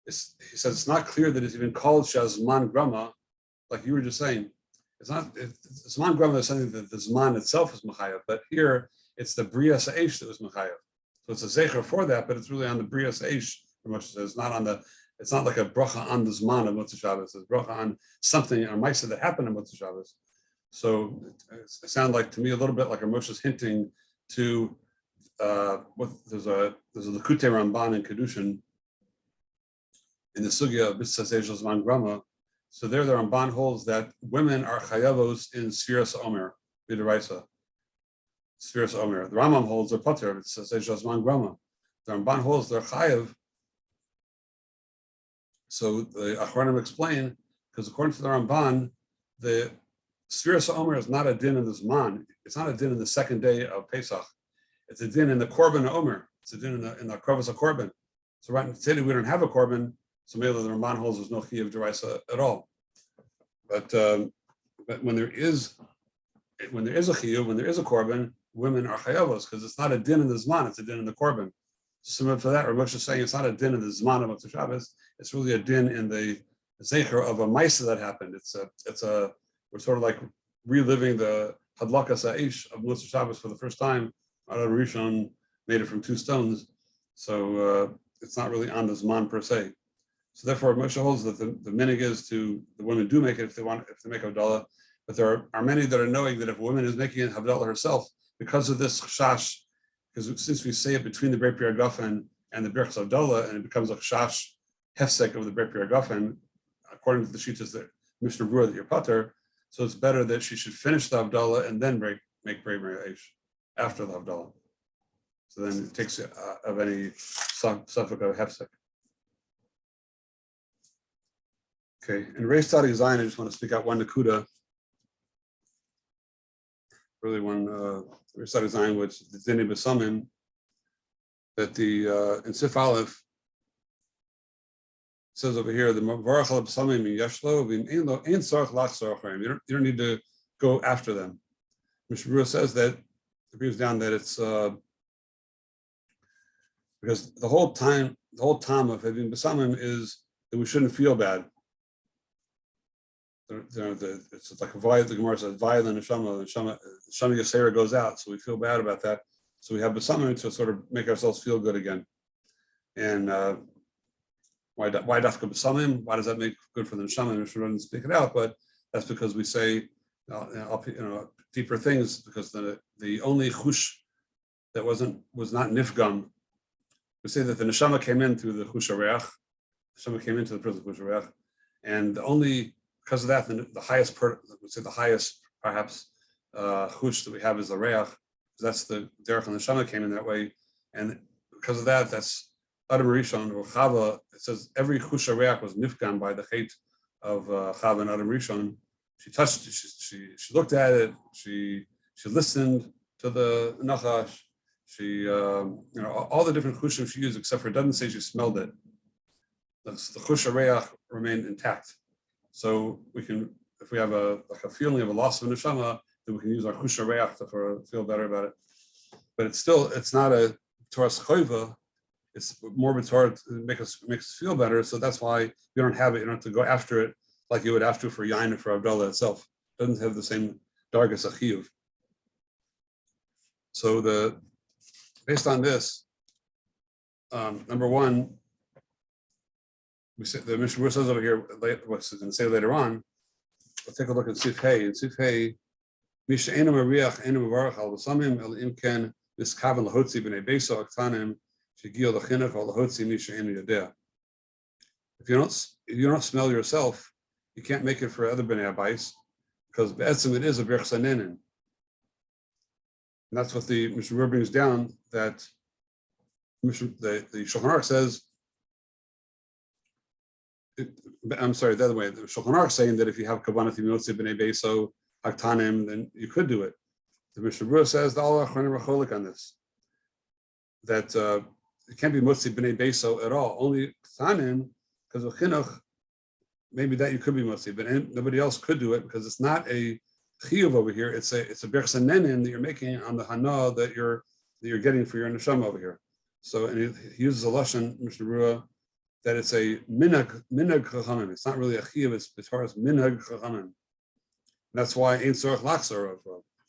Speaker 1: he says it's not clear that it's even called shazman grama, like you were just saying. It's not. Zman grama is something that the zman itself is mechayev, but here it's the bria sa'esh that was mechayev. So it's a zecher for that, but it's really on the bria sa'esh. It's not on the. It's not like a bracha on the zman of Motzei Shabbos. It's bracha on something, a ma'aseh that happened in Motzei Shabbos. So it sounds like to me a little bit like Moshe's hinting to what there's a Likutei Ramban in Kedushin in the sugya of mitzvah seishel zman grama. So there the Ramban holds that women are chayavos in Sfiras Omer, B'deraisa. Sfiras Omer. The Rambam holds they're pater, it's seishel zman grama. The Ramban holds they're chayav. So the Achronim explain, because according to the Ramban, the Sfiras Omer is not a din in the Zman. It's not a din in the second day of Pesach. It's a din in the Korban Omer. It's a din in the Krovas Korban. So right in the city we don't have a Korban. So maybe the Ramban holds there's no chiyuv deraisa at all. But when there is a chiyuv, when there is a korban, women are chayavos because it's not a din in the zman, it's a din in the korban. Similar to that, Rav Moshe is saying it's not a din in the zman of Motzei Shabbos, it's really a din in the zecher of a ma'aseh that happened. We're sort of like reliving the hadlaka sa'ish of Motzei Shabbos for the first time. Adam Rishon made it from 2 stones, so it's not really on the zman per se. So therefore, Moshe holds that the minig is to the women do make it if they make Havdalah, but there are many that are knowing that if a woman is making it Havdalah herself, because of this chash, because since we say it between the Brei Pri Hagafen and the Birchas Havdalah, and it becomes a chash hefsek of the Brei Pri Hagafen, according to the Shitas that Mishnah Berurah that you're pater, so it's better that she should finish the Havdalah and then make Brei Pri after the Havdalah. So then it takes of any suffix of hefsek. Okay, in Reis Tzadik Zayin, I just want to speak out one nakuda. Really one Reis Tzadik Zayin, which the Dini B'Samim, that the in Sif Aleph says over here the Varach al B'Samim in Yeshlo v'im ein sarach lach sarachim. You don't need to go after them. Mishnah Berurah says that it brings down that it's because the whole time of having besamim is that we shouldn't feel bad. It's like the Gemara says, "Vaya the neshama yasera goes out," so we feel bad about that. So we have besamim to sort of make ourselves feel good again. And why dafka besamim? Why does that make good for the neshama? We shouldn't speak it out, but that's because we say deeper things, because the only chush that was not nifgam. We say that the neshama came in through the chush hareach. The neshama came into the prison chush hareach, and because of that, the highest perhaps chush that we have is the reach. That's the derech and the neshama came in that way, and because of that, that's Adam Rishon or Chava. It says every chush hareach was nifgam by the hate of Chava and Adam Rishon. She touched it. She looked at it. She listened to the nachash. She all the different chushim she used, except for it doesn't say she smelled it. The chush hareach remained intact. So we can, if we have a feeling of a loss of a neshama, then we can use our chush hareach to feel better about it. But it's not a Torah chayva. It's more of a Torah to make us feel better. So that's why you don't have it. You don't have to go after it like you would have to for yain and for Havdalah itself. It doesn't have the same dargas of chiyuv. So based on this, number one, we say the Mishnah says over here, what's going to say later on. Let's take a look at Sif Hey. In Sif Hey, Misha Enam Ariach Enam Avarach Al Basamim El Imken Miskavan Lahotzi B'nei Beso Aktanim Shegil Lachinach Al Lahotzi Misha Enam Yadeh. If you don't smell yourself, you can't make it for other B'nei Abayis, because Be'etzim it is a Berch Sanenin. And that's what the Mishnah brings down, that the Shulchan Aruch says, I'm sorry, the other way. The Shulchan Aruch saying that if you have kavanah timotzi b'nei beso haktanim, then you could do it. The Mishnah says the Allah achronim racholik on this, that it can't be motzi b'nei beso at all. Only ktanim, because of chinuch, maybe that you could be motzi, but nobody else could do it, because it's not a chiyuv over here. It's a berch sanenin that you're making on the hana that you're getting for your neshama over here. So, and he uses a lashon Mishnah that it's a minhag chachamim. It's not really a chiyuv, it's b'taras minhag chachamim. That's why ain't tzorach lachzor of,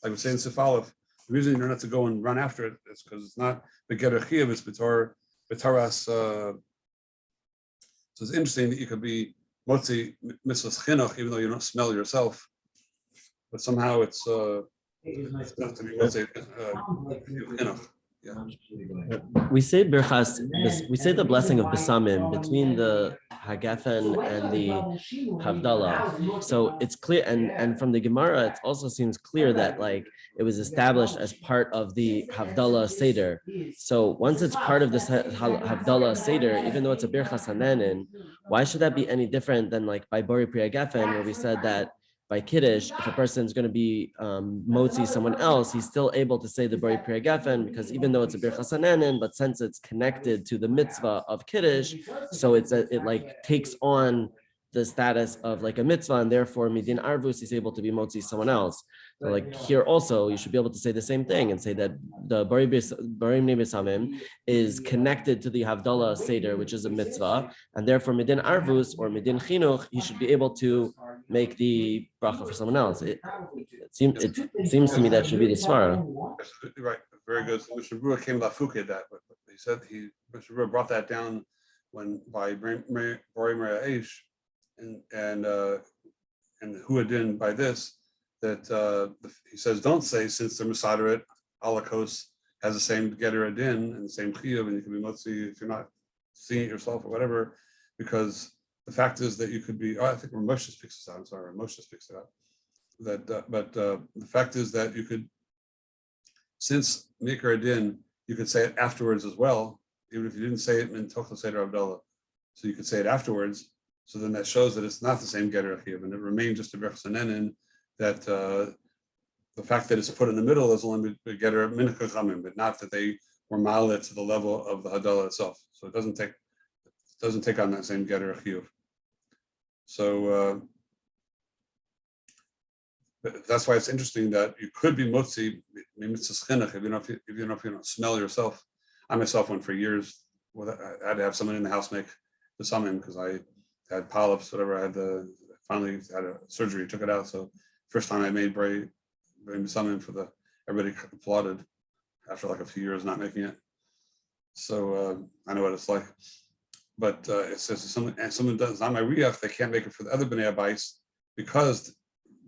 Speaker 1: like we say in Sif Aleph, the reason you don't have to go and run after it is because it's not begetter chiyuv, it's b'taras. So it's interesting that you could be motzi mitzvahs chinuch even though you don't smell yourself, but somehow it's not to be motzi chinuch. Yeah.
Speaker 2: We say birchas. We say the blessing of besamim between the hagafen and the Havdalah. So it's clear, and from the Gemara, it also seems clear that like it was established as part of the Havdalah Seder. So once it's part of this Havdalah Seder, even though it's a birchas hanenin, why should that be any different than like by Bori Priya Gefen, where we said that by Kiddush, if a person's going to be motzi someone else, he's still able to say the Bori Priya Gefen, because even though it's a birchas hanenin, but since it's connected to the mitzvah of Kiddush, so it like takes on the status of like a mitzvah, and therefore midin arvus is able to be motzi someone else. So like here also, you should be able to say the same thing and say that the Bori Bnei Besamim is connected to the Havdalah Seder, which is a mitzvah, and therefore midin arvus or midin chinuch, he should be able to make the bracha for someone else. It seems to me that should be the svara.
Speaker 1: Right, very good. So Mishnah Berurah came lafuked that, but he said Mishnah Berurah brought that down when by Bori Meria Eish and Huadin by this, that he says don't say, since the Mesaderit Alakos has the same Getter Adin and the same Chiyuv, and you can be motzi if you're not seeing it yourself or whatever, because the fact is that you could be. I think Moshe speaks it out. I'm sorry, Moshe speaks it out. But the fact is that you could, since Mikra Adin, you could say it afterwards as well, even if you didn't say it in Tochel Seder Havdalah. So you could say it afterwards. So then that shows that it's not the same Getter Chiyuv, and it remains just a Berch Sanenin. That the fact that it's put in the middle is only a Getter Mincha Chamim, but not that they were malet to the level of the Havdalah itself. So it doesn't take on that same Getter Chiyuv. So that's why it's interesting that you could be motzi mitzvahs chinuch if you don't smell yourself. I myself went for years. I had to have someone in the house make the summon because I had polyps, whatever. Finally had a surgery, took it out. So first time I made brain summon everybody applauded after like a few years not making it. So I know what it's like. But it says if someone does not my riyaf, they can't make it for the other bnei abayis because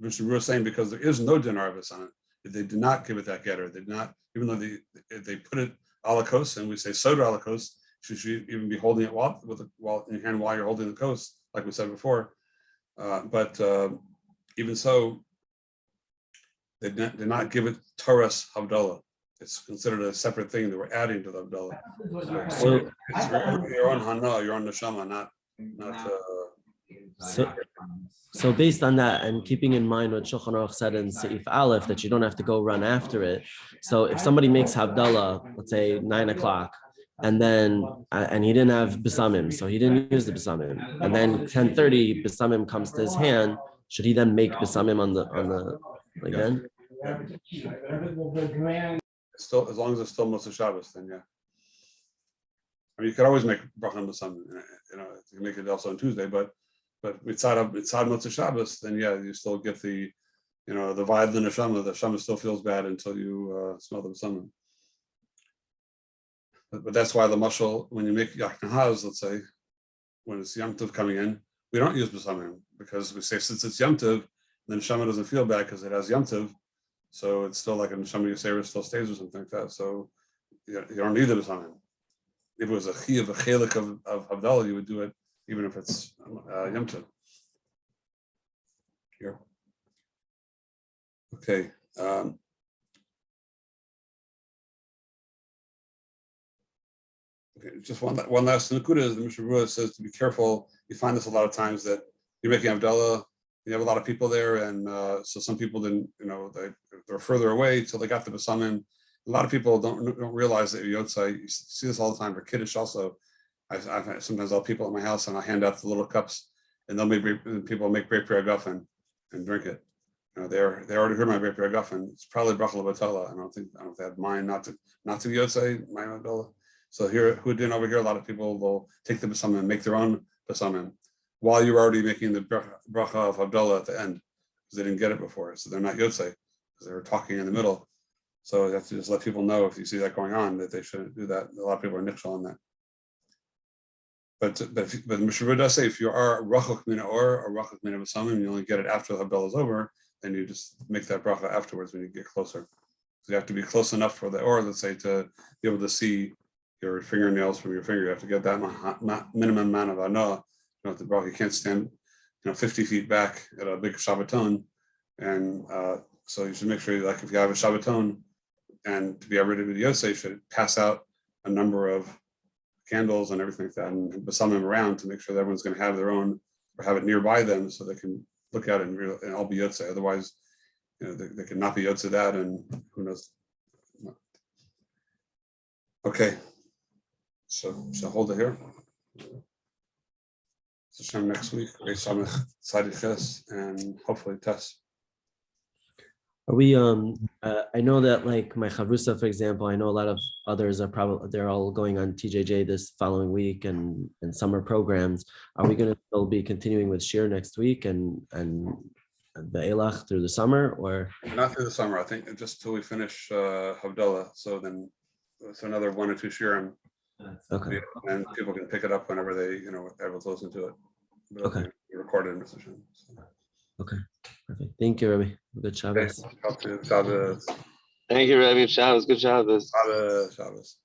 Speaker 1: Mr. Ruh is saying because there is no dinar of on it. They did not give it that getter. They did not, even though they put it ala kos, and we say soda ala kos, you should even be holding it while in your hand while you're holding the kos, like we said before. But even so, they did not give it Torah's Havdalah. It's considered a separate thing that we're adding to the Havdalah.
Speaker 2: So
Speaker 1: It's your own hana, your own neshama, not.
Speaker 2: So based on that, and keeping in mind what Shulchan Aruch said in Seif Aleph, that you don't have to go run after it. So if somebody makes Havdalah, let's say 9 o'clock, and then and he didn't have besamim, so he didn't use the besamim, and then 10:30 besamim comes to his hand, should he then make besamim on the like then?
Speaker 1: Still, as long as it's still Moshe Shabbos, then yeah. I mean, you could always make bracha on besamim. You can make it also on Tuesday, but mitzad Moshe Shabbos, then yeah, you still get the vibe of the neshama. The neshama still feels bad until you smell the besamim. But that's why the mashal, when you make Yak Nahaz, let's say, when it's Yom Tov coming in, we don't use besamim because we say since it's Yom Tov, then neshama doesn't feel bad because it has Yom Tov, so it's still like a neshama Yisera still stays or something like that. So you don't need the besamim. If it was a chi of a chelik of Havdalah, you would do it even if it's Yom Tov. Here. Okay. Just one last nakuda is the Mishnah Berurah says to be careful. You find this a lot of times that you're making Havdalah, you have a lot of people there, and so some people didn't, they're further away till they got the besamim. A lot of people don't realize that you're yotzai. You see this all the time for kiddush also. Sometimes I'll have people at my house and I'll hand out the little cups, and people make brei piragafen and drink it. They already heard my brei piragafen. It's probably bracha l'batala. I don't think they have mind not to be yotzai my Havdalah. So here, over here, a lot of people will take the besamim and make their own besamim while you're already making the bracha of Havdalah at the end because they didn't get it before, so they're not yotzei because they were talking in the middle. So you have to just let people know if you see that going on that they shouldn't do that. A lot of people are nichshel on that. But Mishnah Berurah does say if you are rachok mina or rachok mina besamim, you only get it after the Havdalah is over, then you just make that bracha afterwards when you get closer. So you have to be close enough for the or, let's say, to be able to see your fingernails from your finger. You have to get that minimum amount of anah. You can't stand 50 feet back at a big Shabbaton, and so you should make sure, like if you have a Shabbaton, and to be able to be Yosef, you should pass out a number of candles and everything like that, and besamim around to make sure that everyone's going to have their own or have it nearby them so they can look at it and all be Yosef. Otherwise, they can not be Yosef that, and who knows. Okay. So hold it here. So Shem next week, and hopefully Tess.
Speaker 2: Are we? I know that like my chavrusa, for example, I know a lot of others are they're all going on TJJ this following week and summer programs. Are we going to still be continuing with Shiur next week and the Elach through the summer, or
Speaker 1: not through the summer? I think just till we finish Havdalah. So then it's another 1 or 2 Shiurim.
Speaker 2: Okay.
Speaker 1: And people can pick it up whenever they, everyone's listening to it. But
Speaker 2: okay.
Speaker 1: Recorded in Mr. Shem. So.
Speaker 2: Okay. Perfect. Thank you, Rabbi. Good Shabbos.
Speaker 1: Shabbos.
Speaker 3: Thank you, Rabbi. Shabbos. Good Shabbos.
Speaker 1: Shabbos.